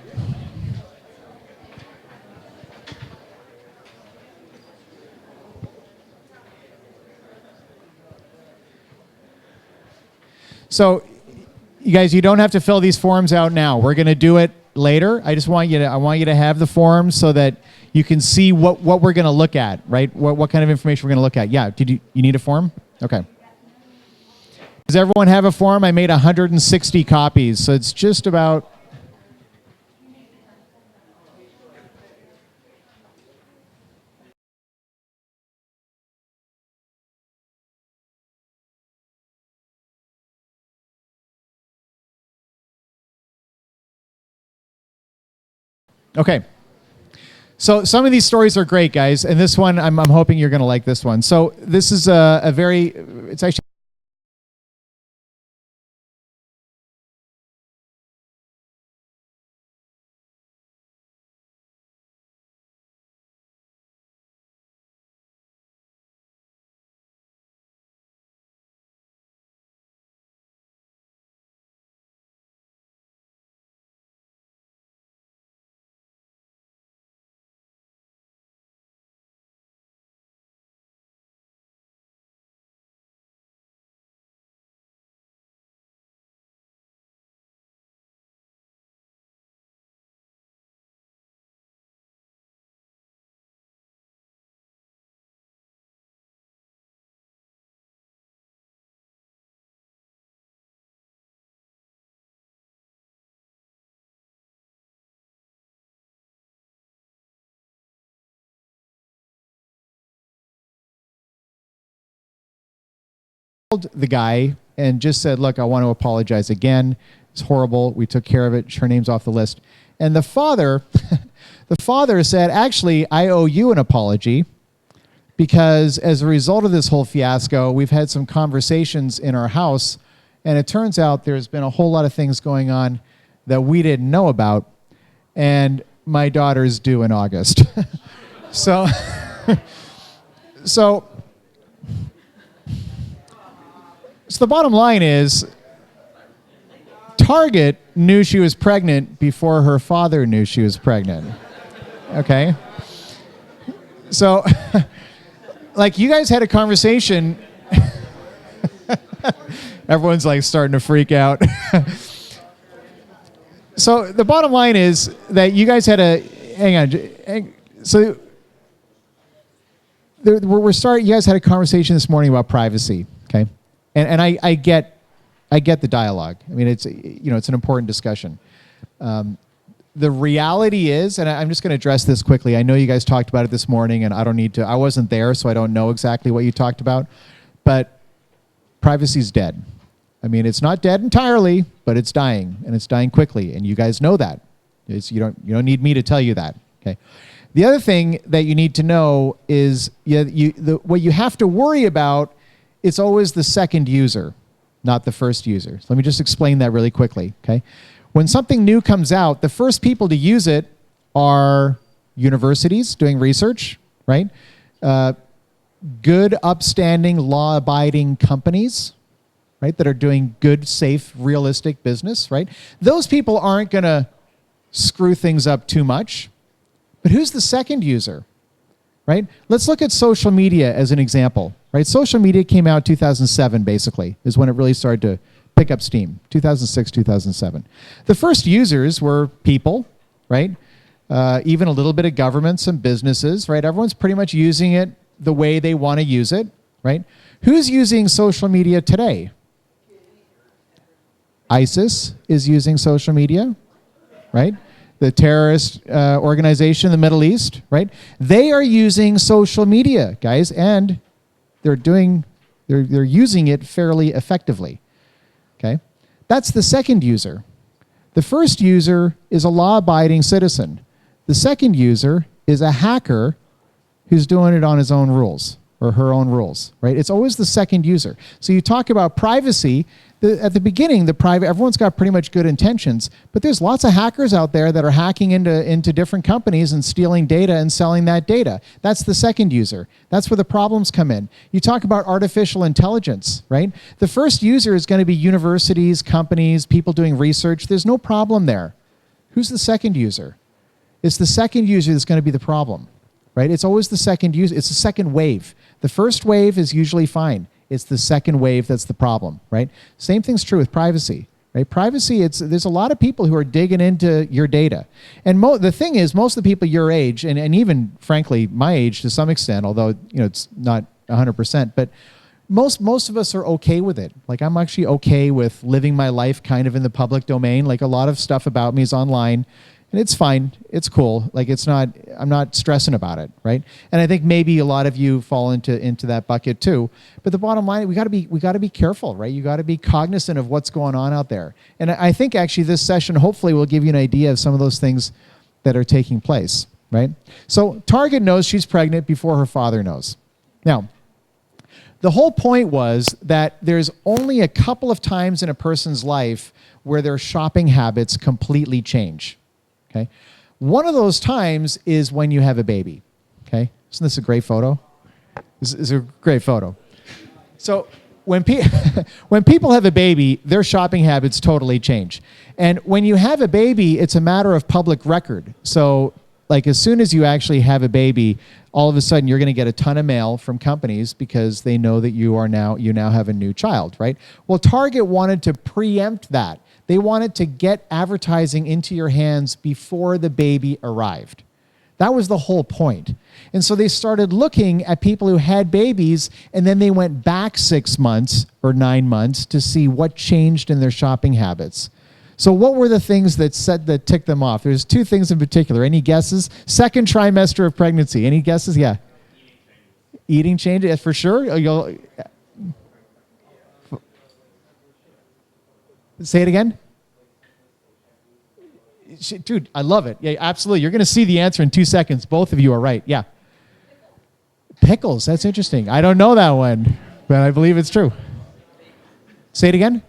So, you guys, you don't have to fill these forms out now. We're going to do it later. I want you to have the forms so that you can see what we're going to look at, right? What kind of information we're going to look at. Yeah, you need a form? Okay. Does everyone have a form? I made 160 copies, so it's just about... Okay. So some of these stories are great, guys, and this one, I'm hoping you're going to like this one. So this is it's actually... the guy and just said, look, I want to apologize again. It's horrible. We took care of it. Her name's off the list. And the father, the father said, actually, I owe you an apology because as a result of this whole fiasco, we've had some conversations in our house, and it turns out there's been a whole lot of things going on that we didn't know about, and my daughter's due in August. So the bottom line is, Target knew she was pregnant before her father knew she was pregnant. Okay? So, like, you guys had a conversation. Everyone's, like, starting to freak out. So, the bottom line is that you guys had a... Hang on. So, you guys had a conversation this morning about privacy, okay? And I get the dialogue. I mean, it's an important discussion. The reality is, and I'm just going to address this quickly. I know you guys talked about it this morning, and I wasn't there, so I don't know exactly what you talked about. But privacy's dead. I mean, it's not dead entirely, but it's dying, and it's dying quickly, and you guys know that. You don't need me to tell you that. Okay. The other thing that you need to know is what you have to worry about. It's always the second user, not the first user. So let me just explain that really quickly, okay? When something new comes out, the first people to use it are universities doing research, right? Good, upstanding, law-abiding companies, right, that are doing good, safe, realistic business, right? Those people aren't going to screw things up too much. But who's the second user? Right? Let's look at social media as an example. Right? Social media came out 2007, basically, is when it really started to pick up steam. 2006, 2007. The first users were people, right? Even a little bit of governments and businesses, right? Everyone's pretty much using it the way they want to use it, right? Who's using social media today? ISIS is using social media, right? The terrorist organization in the Middle East, right? They are using social media, guys, and they're using it fairly effectively. Okay? That's the second user. The first user is a law-abiding citizen. The second user is a hacker who's doing it on his own rules or her own rules, right? It's always the second user. So you talk about privacy. At the beginning, everyone's got pretty much good intentions, but there's lots of hackers out there that are hacking into different companies and stealing data and selling that data. That's the second user. That's where the problems come in. You talk about artificial intelligence, right? The first user is going to be universities, companies, people doing research. There's no problem there. Who's the second user? It's the second user that's going to be the problem, right? It's always the second user. It's the second wave. The first wave is usually fine. It's the second wave that's the problem, right? Same thing's true with privacy, right? Privacy, there's a lot of people who are digging into your data. And the thing is, most of the people your age, and even, frankly, my age to some extent, although it's not 100%, but most of us are okay with it. Like, I'm actually okay with living my life kind of in the public domain. Like, a lot of stuff about me is online. And it's fine. It's cool. Like, I'm not stressing about it, right? And I think maybe a lot of you fall into that bucket too. But the bottom line, we got to be careful, right? You got to be cognizant of what's going on out there. And I think actually this session hopefully will give you an idea of some of those things that are taking place, right? So Target knows she's pregnant before her father knows. Now, the whole point was that there's only a couple of times in a person's life where their shopping habits completely change. Okay. One of those times is when you have a baby. Okay. Isn't this a great photo? This is a great photo. So when people have a baby, their shopping habits totally change. And when you have a baby, it's a matter of public record. So like, as soon as you actually have a baby, all of a sudden you're going to get a ton of mail from companies because they know that you now have a new child, right? Well, Target wanted to preempt that. They wanted to get advertising into your hands before the baby arrived. That was the whole point. And so they started looking at people who had babies, and then they went back 6 months or 9 months to see what changed in their shopping habits. So what were the things that ticked them off? There's 2 things in particular. Any guesses? Second trimester of pregnancy. Any guesses? Yeah. Eating changes, for sure. Say it again. Dude, I love it. Yeah, absolutely. You're going to see the answer in 2 seconds. Both of you are right. Yeah. Pickles. That's interesting. I don't know that one, but I believe it's true. Say it again.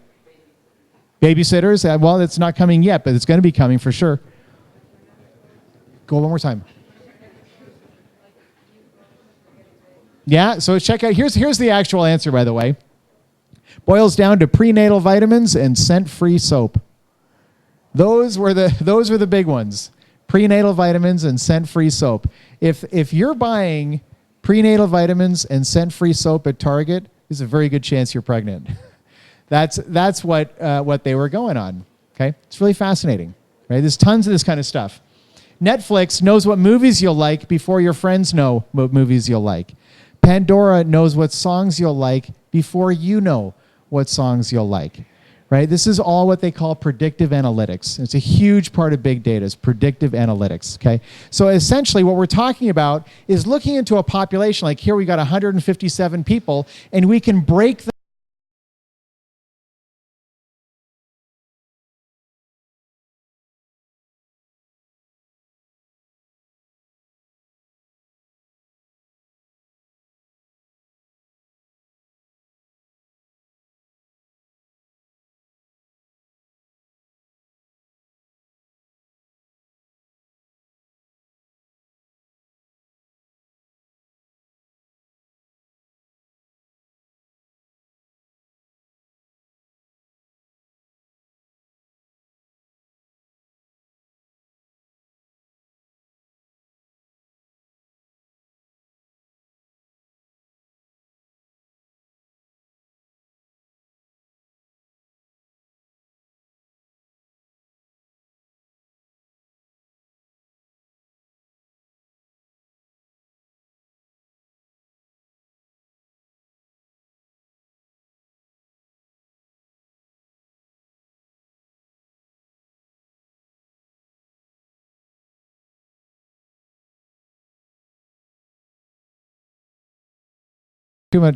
Babysitters. Well, it's not coming yet, but it's going to be coming for sure. Go one more time. Yeah, so check out. Here's the actual answer, by the way. Boils down to prenatal vitamins and scent-free soap. Those were the big ones. Prenatal vitamins and scent-free soap. If you're buying prenatal vitamins and scent-free soap at Target, there's a very good chance you're pregnant. That's what they were going on. Okay, it's really fascinating. Right? There's tons of this kind of stuff. Netflix knows what movies you'll like before your friends know what movies you'll like. Pandora knows what songs you'll like before you know what songs you'll like, right? This is all what they call predictive analytics. It's a huge part of big data is predictive analytics, okay? So essentially what we're talking about is looking into a population, like here we got 157 people, and we can break the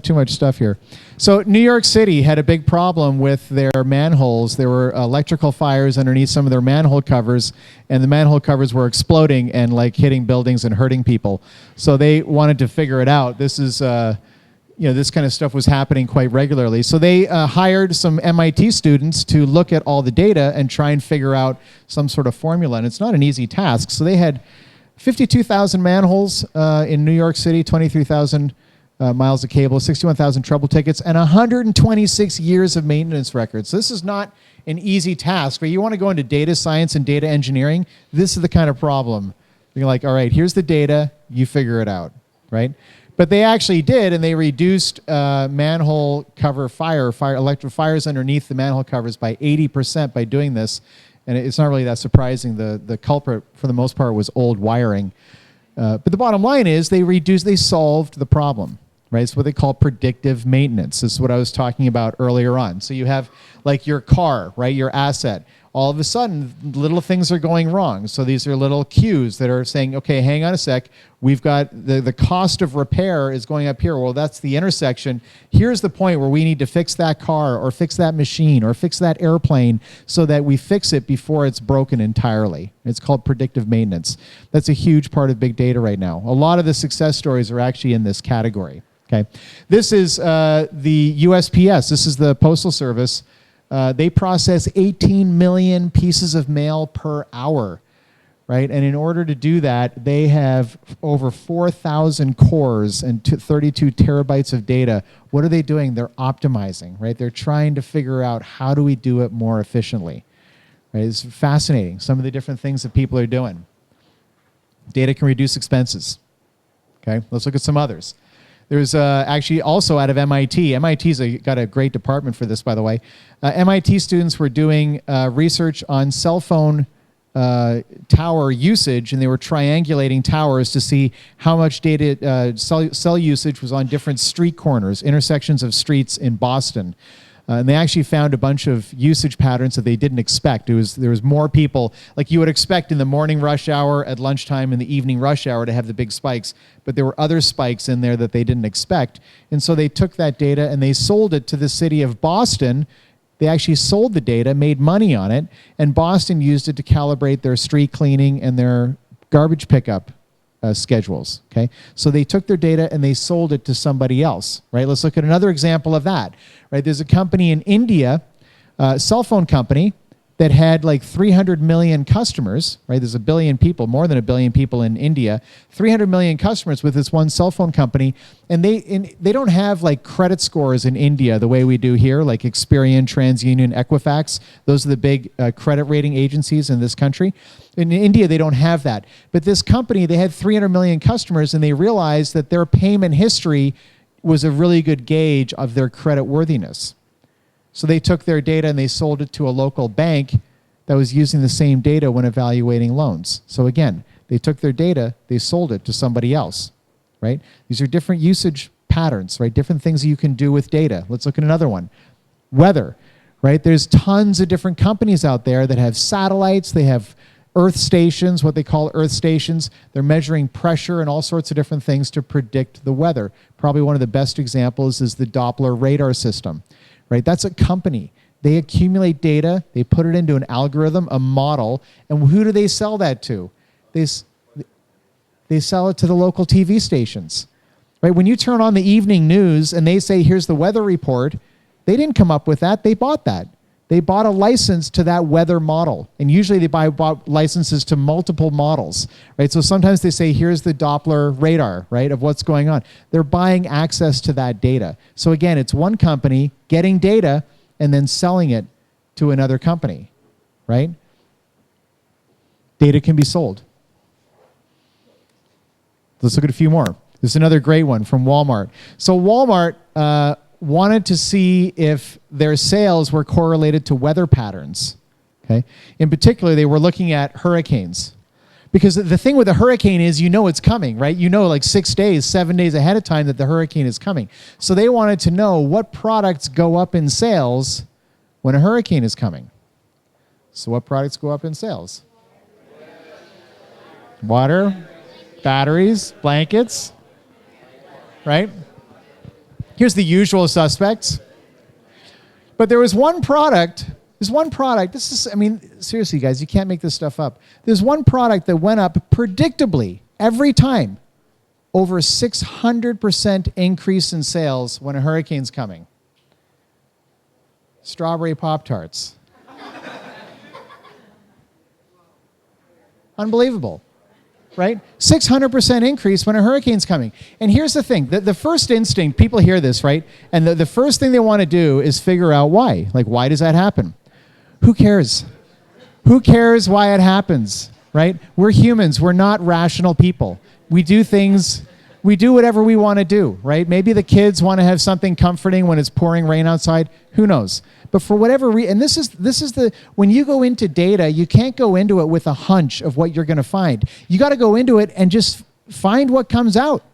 too much stuff here. So New York City had a big problem with their manholes. There were electrical fires underneath some of their manhole covers, and the manhole covers were exploding and like hitting buildings and hurting people. So they wanted to figure it out. This is, this kind of stuff was happening quite regularly. So they hired some MIT students to look at all the data and try and figure out some sort of formula. And it's not an easy task. So they had 52,000 manholes in New York City, 23,000 miles of cable, 61,000 trouble tickets, and 126 years of maintenance records. So this is not an easy task. But you want to go into data science and data engineering, this is the kind of problem. You're like, all right, here's the data, you figure it out, right? But they actually did, and they reduced manhole cover electric fires underneath the manhole covers by 80% by doing this. And it's not really that surprising. The culprit, for the most part, was old wiring. But the bottom line is they solved the problem, right? It's what they call predictive maintenance. This is what I was talking about earlier on. So you have like your car, right? Your asset. All of a sudden, little things are going wrong. So these are little cues that are saying, okay, hang on a sec. We've got the cost of repair is going up here. Well, that's the intersection. Here's the point where we need to fix that car or fix that machine or fix that airplane so that we fix it before it's broken entirely. It's called predictive maintenance. That's a huge part of big data right now. A lot of the success stories are actually in this category. Okay, this is the USPS. This is the Postal Service. They process 18 million pieces of mail per hour, right? And in order to do that, they have over 4,000 cores and 32 terabytes of data. What are they doing? They're optimizing, right? They're trying to figure out how do we do it more efficiently, right? It's fascinating, some of the different things that people are doing. Data can reduce expenses, okay? Let's look at some others. There's actually also out of MIT. MIT's got a great department for this, by the way. MIT students were doing research on cell phone tower usage, and they were triangulating towers to see how much data cell usage was on different street corners, intersections of streets in Boston. And they actually found a bunch of usage patterns that they didn't expect. There was more people, like you would expect in the morning rush hour, at lunchtime, in the evening rush hour to have the big spikes. But there were other spikes in there that they didn't expect. And so they took that data and they sold it to the city of Boston. They actually sold the data, made money on it, and Boston used it to calibrate their street cleaning and their garbage pickup schedules, okay? So they took their data and they sold it to somebody else, right? Let's look at another example of that, right? There's a company in India, cell phone company, that had like 300 million customers, right? There's a billion people, more than a billion people in India, 300 million customers with this one cell phone company. And they don't have like credit scores in India the way we do here, like Experian, TransUnion, Equifax. Those are the big credit rating agencies in this country. In India, they don't have that. But this company, they had 300 million customers, and they realized that their payment history was a really good gauge of their credit worthiness. So they took their data and they sold it to a local bank that was using the same data when evaluating loans. So again, they took their data, they sold it to somebody else, right? These are different usage patterns, right? Different things that you can do with data. Let's look at another one. Weather, right? There's tons of different companies out there that have satellites, they have earth stations, what they call earth stations. They're measuring pressure and all sorts of different things to predict the weather. Probably one of the best examples is the Doppler radar system. Right? That's a company. They accumulate data, they put it into an algorithm, a model, and who do they sell that to? They sell it to the local TV stations. Right? When you turn on the evening news and they say, here's the weather report, they didn't come up with that, they bought that. They bought a license to that weather model. And usually they bought licenses to multiple models, right? So sometimes they say, here's the Doppler radar, right, of what's going on. They're buying access to that data. So again, it's one company getting data and then selling it to another company, right? Data can be sold. Let's look at a few more. This is another great one from Walmart. So Walmart wanted to see if their sales were correlated to weather patterns. Okay? In particular, they were looking at hurricanes. Because the thing with a hurricane is you know it's coming, right? You know like 6 days, 7 days ahead of time that the hurricane is coming. So they wanted to know what products go up in sales when a hurricane is coming. So what products go up in sales? Water, batteries, blankets, right? Here's the usual suspects. But there's one product, this is, I mean, seriously, guys, you can't make this stuff up. There's one product that went up predictably every time, over a 600% increase in sales when a hurricane's coming. Strawberry Pop-Tarts. Unbelievable, right? 600% increase when a hurricane's coming. And here's the thing, the first instinct, people hear this, right? And the first thing they want to do is figure out why. Like, why does that happen? Who cares? Who cares why it happens, right? We're humans. We're not rational people. We do things, we do whatever we want to do, right? Maybe the kids want to have something comforting when it's pouring rain outside. Who knows? But for whatever reason, and this is the, when you go into data, you can't go into it with a hunch of what you're going to find. You got to go into it and just find what comes out.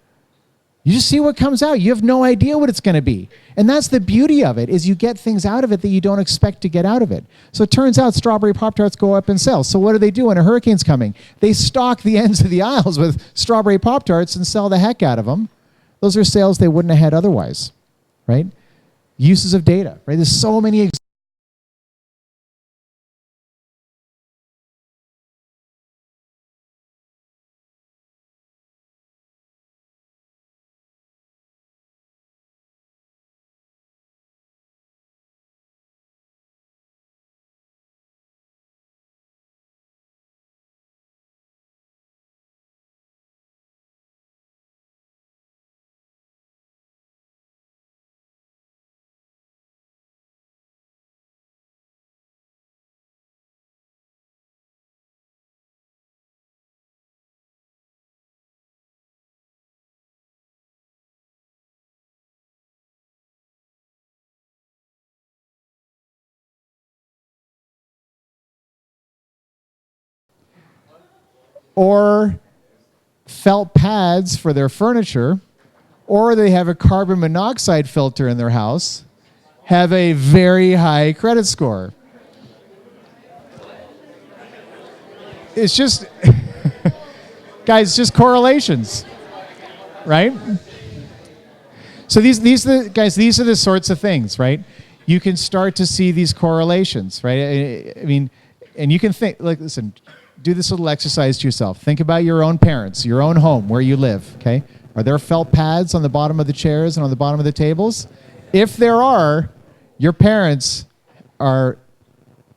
You just see what comes out. You have no idea what it's going to be. And that's the beauty of it, is you get things out of it that you don't expect to get out of it. So it turns out strawberry Pop-Tarts go up in sales. So what do when a hurricane's coming? They stock the ends of the aisles with strawberry Pop-Tarts and sell the heck out of them. Those are sales they wouldn't have had otherwise, right? Uses of data, right? There's so many examples. Or felt pads for their furniture, or they have a carbon monoxide filter in their house, have a very high credit score. It's just, guys, just correlations, right? So these are the sorts of things, right? You can start to see these correlations, right? I mean, and you can think, like, listen, do this little exercise to yourself. Think about your own parents, your own home, where you live, okay? Are there felt pads on the bottom of the chairs and on the bottom of the tables? If there are, your parents have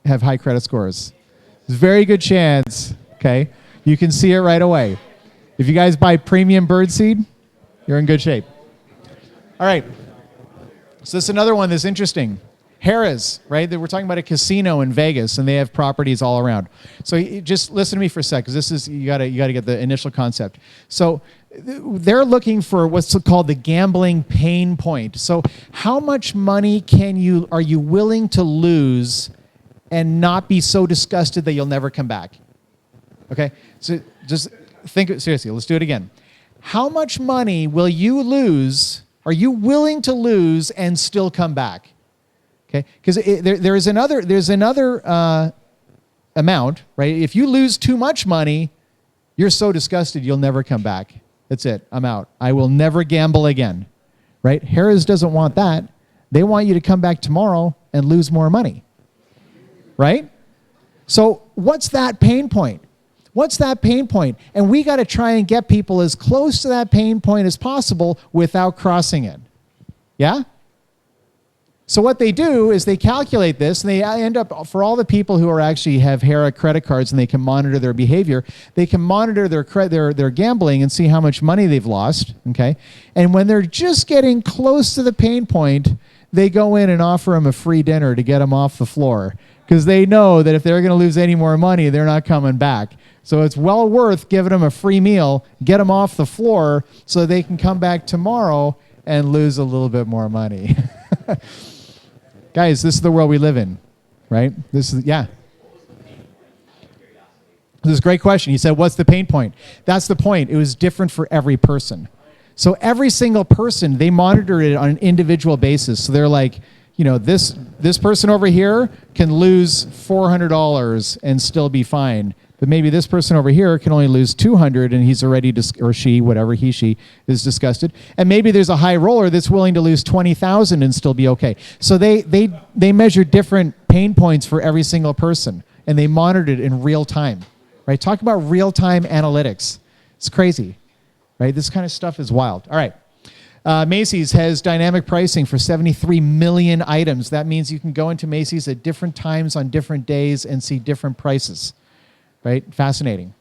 high credit scores. There's a very good chance, okay? You can see it right away. If you guys buy premium birdseed, you're in good shape. All right. So this is another one that's interesting. Harrah's, right? We're talking about a casino in Vegas, and they have properties all around. So just listen to me for a sec, because this is, you gotta get the initial concept. So they're looking for what's called the gambling pain point. So how much money are you willing to lose and not be so disgusted that you'll never come back? Okay, so just think seriously. Let's do it again. How much money will you lose? Are you willing to lose and still come back? Okay, because there's another amount, right? If you lose too much money, you're so disgusted you'll never come back. That's it. I'm out. I will never gamble again, right? Harrah's doesn't want that. They want you to come back tomorrow and lose more money, right? So what's that pain point? What's that pain point? And we got to try and get people as close to that pain point as possible without crossing it. Yeah? So what they do is they calculate this, and they end up, for all the people who are actually have Harrah credit cards and they can monitor their behavior, they can monitor their gambling and see how much money they've lost, okay? And when they're just getting close to the pain point, they go in and offer them a free dinner to get them off the floor, because they know that if they're going to lose any more money, they're not coming back. So it's well worth giving them a free meal, get them off the floor so they can come back tomorrow and lose a little bit more money. Guys, this is the world we live in, right? This is, yeah. This is a great question. He said, what's the pain point? That's the point. It was different for every person. So every single person, they monitor it on an individual basis. So they're like, you know, this person over here can lose $400 and still be fine. But maybe this person over here can only lose 200 and he's already, or she, whatever, he, she, is disgusted. And maybe there's a high roller that's willing to lose 20,000 and still be okay. So they measure different pain points for every single person, and they monitor it in real time, right? Talk about real-time analytics. It's crazy, right? This kind of stuff is wild. All right. Macy's has dynamic pricing for 73 million items. That means you can go into Macy's at different times on different days and see different prices. Right? Fascinating.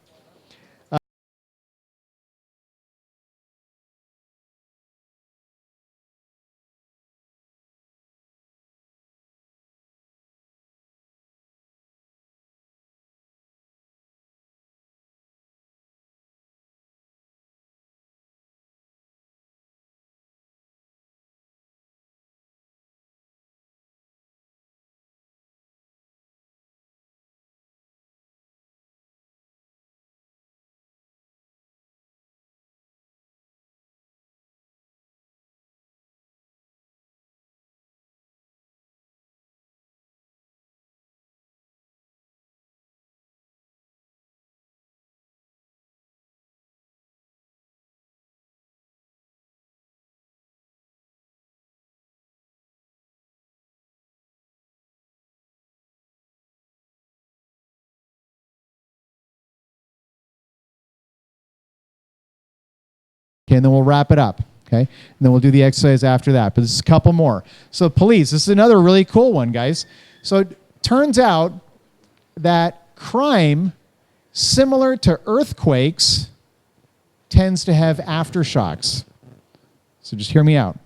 Okay, and then we'll wrap it up. Okay, and then we'll do the exercise after that. But this is a couple more. So police, this is another really cool one, guys. So it turns out that crime, similar to earthquakes, tends to have aftershocks. So just hear me out.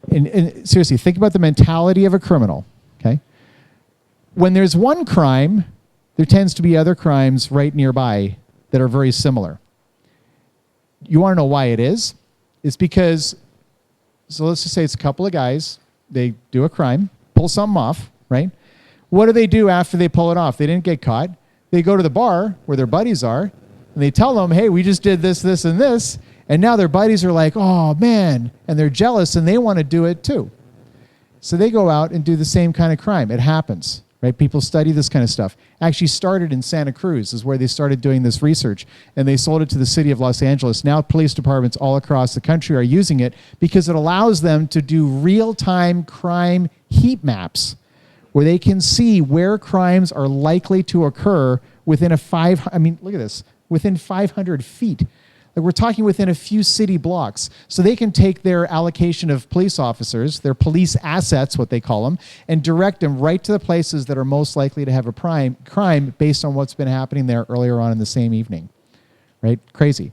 And seriously, think about the mentality of a criminal. Okay, when there's one crime, there tends to be other crimes right nearby that are very similar. You want to know why it is? It's because, so let's just say it's a couple of guys, they do a crime, pull something off, right? What do they do after they pull it off? They didn't get caught. They go to the bar where their buddies are, and they tell them, hey, we just did this, this, and this, and now their buddies are like, oh, man, and they're jealous, and they want to do it too. So they go out and do the same kind of crime. It happens. Right? People study this kind of stuff. Actually started in Santa Cruz is where they started doing this research, and they sold it to the city of Los Angeles. Now police departments all across the country are using it because it allows them to do real-time crime heat maps where they can see where crimes are likely to occur within look at this, within 500 feet. Like we're talking within a few city blocks. So they can take their allocation of police officers, their police assets, what they call them, and direct them right to the places that are most likely to have a crime based on what's been happening there earlier on in the same evening. Right? Crazy.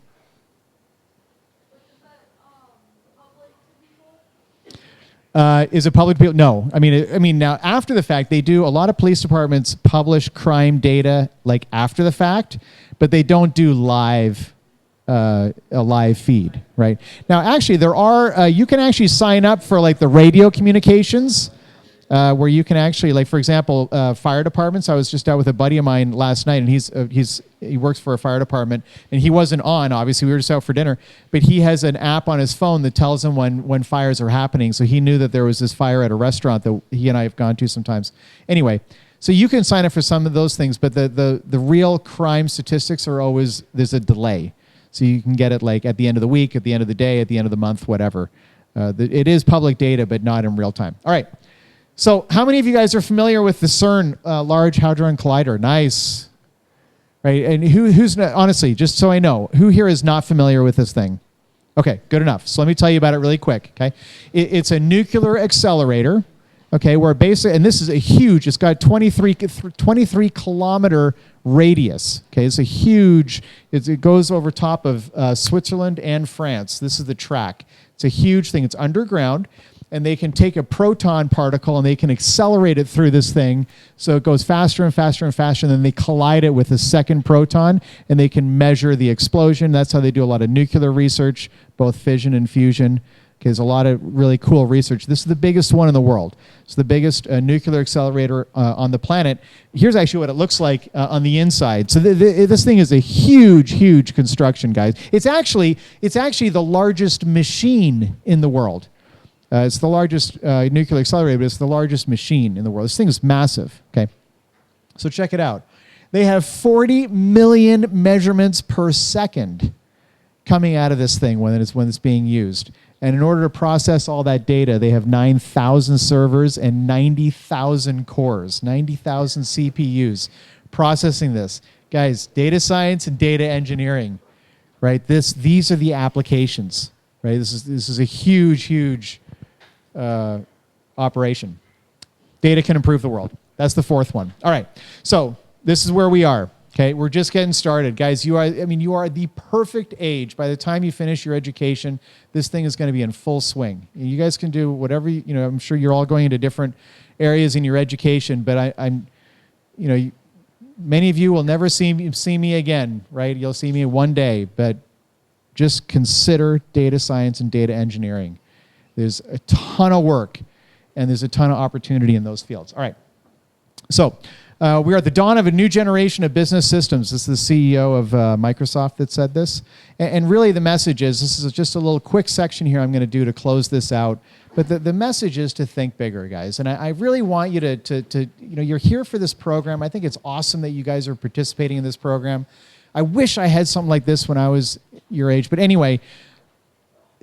Is it public to people? No. I mean, now after the fact, they do, a lot of police departments publish crime data like after the fact, but they don't do a live feed, right? Now, actually, there are, you can actually sign up for like the radio communications where you can actually, like, for example, fire departments. I was just out with a buddy of mine last night, and he works for a fire department, and he wasn't on, obviously. We were just out for dinner, but he has an app on his phone that tells him when fires are happening. So he knew that there was this fire at a restaurant that he and I have gone to sometimes. Anyway, so you can sign up for some of those things, but the real crime statistics are always, there's a delay. So you can get it like at the end of the week, at the end of the day, at the end of the month, whatever. It is public data, but not in real time. All right. So how many of you guys are familiar with the CERN Large Hadron Collider? Nice. Right. And who's not, honestly, just so I know, who here is not familiar with this thing? Okay, good enough. So let me tell you about it really quick. Okay. It's a nuclear accelerator. Okay, where basically, and this is a huge, it's got 23 kilometer radius. Okay, it's a huge, it goes over top of Switzerland and France. This is the track. It's a huge thing. It's underground, and they can take a proton particle and they can accelerate it through this thing so it goes faster and faster and faster, and then they collide it with a second proton, and they can measure the explosion. That's how they do a lot of nuclear research, both fission and fusion. Okay, there's a lot of really cool research. This is the biggest one in the world. It's the biggest nuclear accelerator on the planet. Here's actually what it looks like on the inside. So this thing is a huge, huge construction, guys. It's actually the largest machine in the world. It's the largest nuclear accelerator, but it's the largest machine in the world. This thing is massive. Okay, so check it out. They have 40 million measurements per second coming out of this thing when it's being used. And in order to process all that data, they have 9,000 servers and 90,000 cores, 90,000 CPUs processing this. Guys, data science and data engineering, right? These are the applications, right? This is a huge operation. Data can improve the world. That's the fourth one. All right, so this is where we are. Okay, we're just getting started. Guys, you are the perfect age. By the time you finish your education, this thing is going to be in full swing. You guys can do whatever, I'm sure you're all going into different areas in your education, but many of you will never see me again, right? You'll see me one day, but just consider data science and data engineering. There's a ton of work, and there's a ton of opportunity in those fields. All right, so we are at the dawn of a new generation of business systems. This is the CEO of Microsoft that said this. And really the message is, this is just a little quick section here I'm going to do to close this out. But the message is to think bigger, guys. And I really want you to you're here for this program. I think it's awesome that you guys are participating in this program. I wish I had something like this when I was your age. But anyway,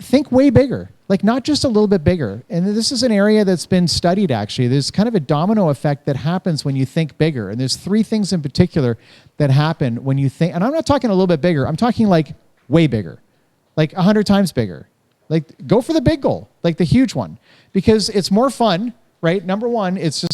think way bigger. Like, not just a little bit bigger. And this is an area that's been studied, actually. There's kind of a domino effect that happens when you think bigger. And there's three things in particular that happen when you think, and I'm not talking a little bit bigger. I'm talking like way bigger, like 100 times bigger. Like, go for the big goal, like the huge one, because it's more fun, right? Number one, it's just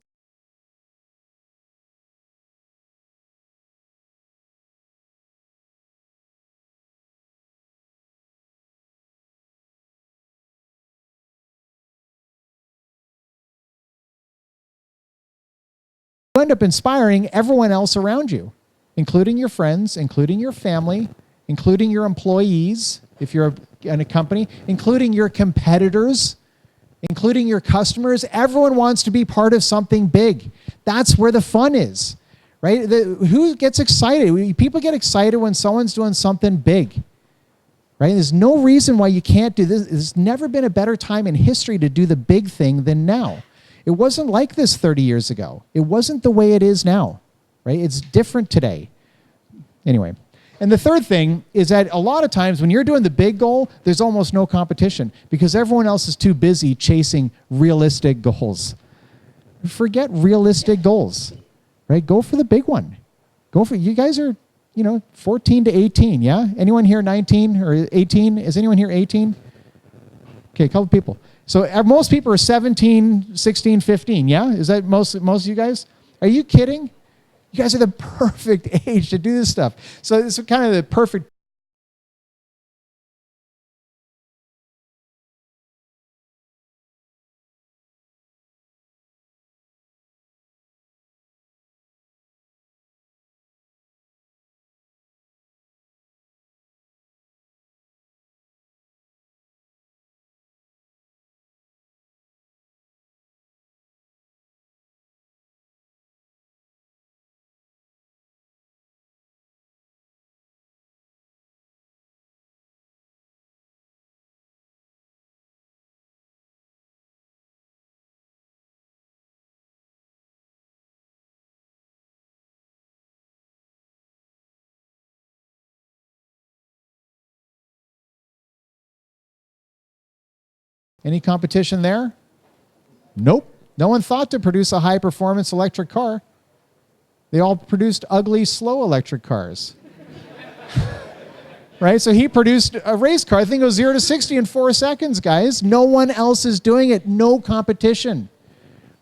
end up inspiring everyone else around you, including your friends, including your family, including your employees, if you're in a company, including your competitors, including your customers. Everyone wants to be part of something big. That's where the fun is, right? Who gets excited? People get excited when someone's doing something big, right? There's no reason why you can't do this. There's never been a better time in history to do the big thing than now. It wasn't like this 30 years ago. It wasn't the way it is now, right? It's different today. Anyway, and the third thing is that a lot of times when you're doing the big goal, there's almost no competition because everyone else is too busy chasing realistic goals. Forget realistic goals, right? Go for the big one. You guys are, 14 to 18, yeah? Anyone here 19 or 18? Is anyone here 18? Okay, a couple people. So most people are 17, 16, 15, yeah? Is that most of you guys? Are you kidding? You guys are the perfect age to do this stuff. So it's kind of the perfect. Any competition there? Nope. No one thought to produce a high-performance electric car. They all produced ugly, slow electric cars. Right? So he produced a race car. I think it was 0 to 60 in 4 seconds, guys. No one else is doing it. No competition.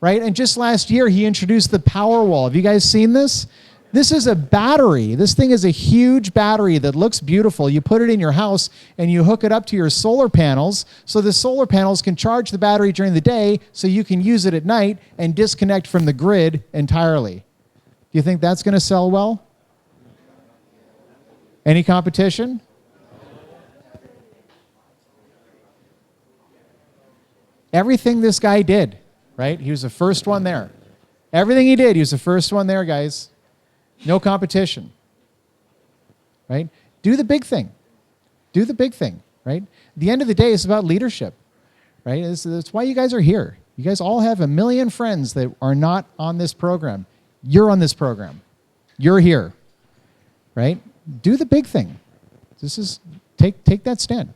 Right? And just last year, he introduced the Powerwall. Have you guys seen this? This is a battery. This thing is a huge battery that looks beautiful. You put it in your house and you hook it up to your solar panels so the solar panels can charge the battery during the day so you can use it at night and disconnect from the grid entirely. Do you think that's going to sell well? Any competition? Everything this guy did, right? He was the first one there. Everything he did, he was the first one there, guys. No competition, right? Do the big thing. Do the big thing, right? At the end of the day, it's about leadership, right? That's why you guys are here. You guys all have a million friends that are not on this program. You're on this program. You're here, right? Do the big thing. This is, take that stand.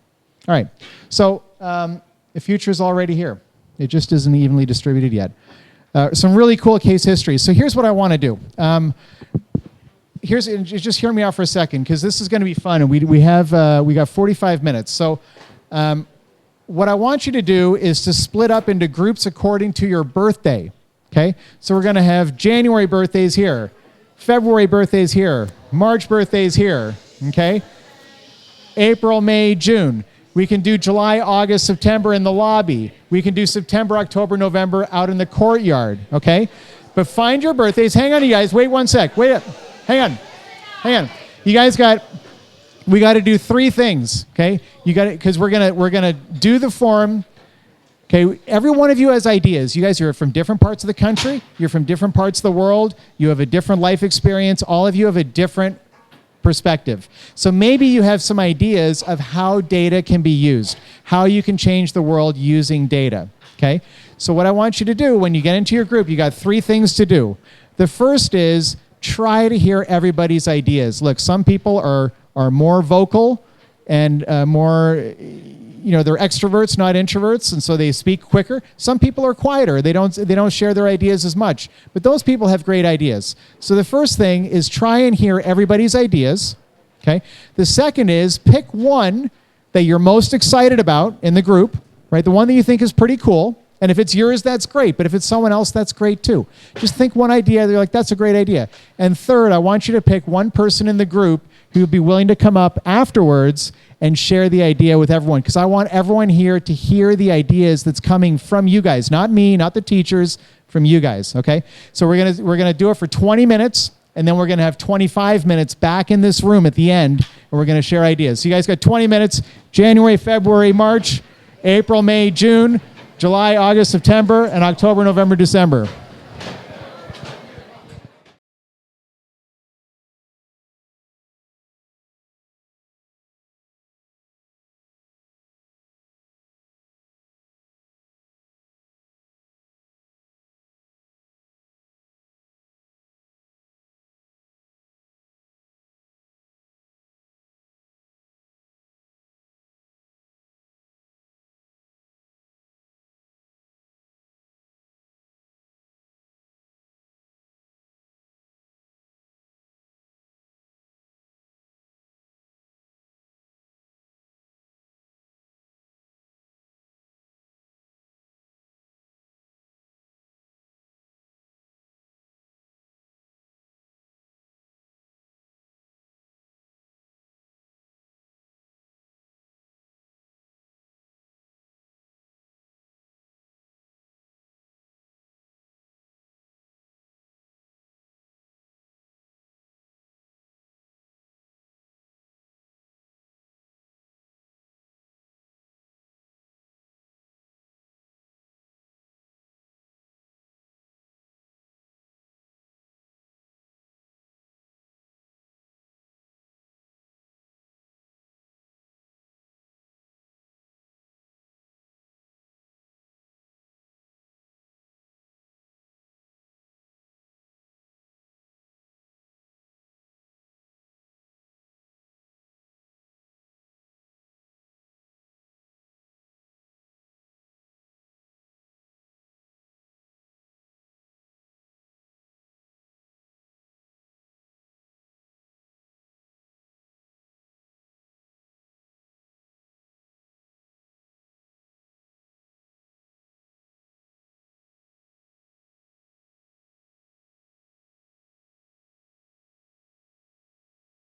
All right, so the future is already here. It just isn't evenly distributed yet. Some really cool case histories. So here's what I want to do. Just hear me out for a second, because this is going to be fun, and we got 45 minutes. So what I want you to do is to split up into groups according to your birthday. Okay, so we're going to have January birthdays here, February birthdays here, March birthdays here. Okay, April, May, June. We can do July, August, September in the lobby. We can do September, October, November out in the courtyard. Okay, but find your birthdays. Hang on, you guys. Wait one sec. Wait up. Hang on. You guys we got to do 3 things. Okay, you got it, because we're gonna do the form. Okay, every one of you has ideas. You guys are from different parts of the country. You're from different parts of the world. You have a different life experience. All of you have a different perspective. So maybe you have some ideas of how data can be used, how you can change the world using data. Okay, so what I want you to do when you get into your group, you got 3 things to do. The first is try to hear everybody's ideas. Look, some people are more vocal and more, they're extroverts, not introverts, and so they speak quicker. Some people are quieter. They don't share their ideas as much. But those people have great ideas. So the first thing is try and hear everybody's ideas. Okay. The second is pick one that you're most excited about in the group, right? The one that you think is pretty cool. And if it's yours, that's great. But if it's someone else, that's great too. Just think one idea. They're like, that's a great idea. And third, I want you to pick one person in the group who would be willing to come up afterwards and share the idea with everyone. Because I want everyone here to hear the ideas that's coming from you guys. Not me, not the teachers, from you guys, okay? So we're gonna do it for 20 minutes, and then we're gonna have 25 minutes back in this room at the end, and we're gonna share ideas. So you guys got 20 minutes, January, February, March, April, May, June, July, August, September, and October, November, December.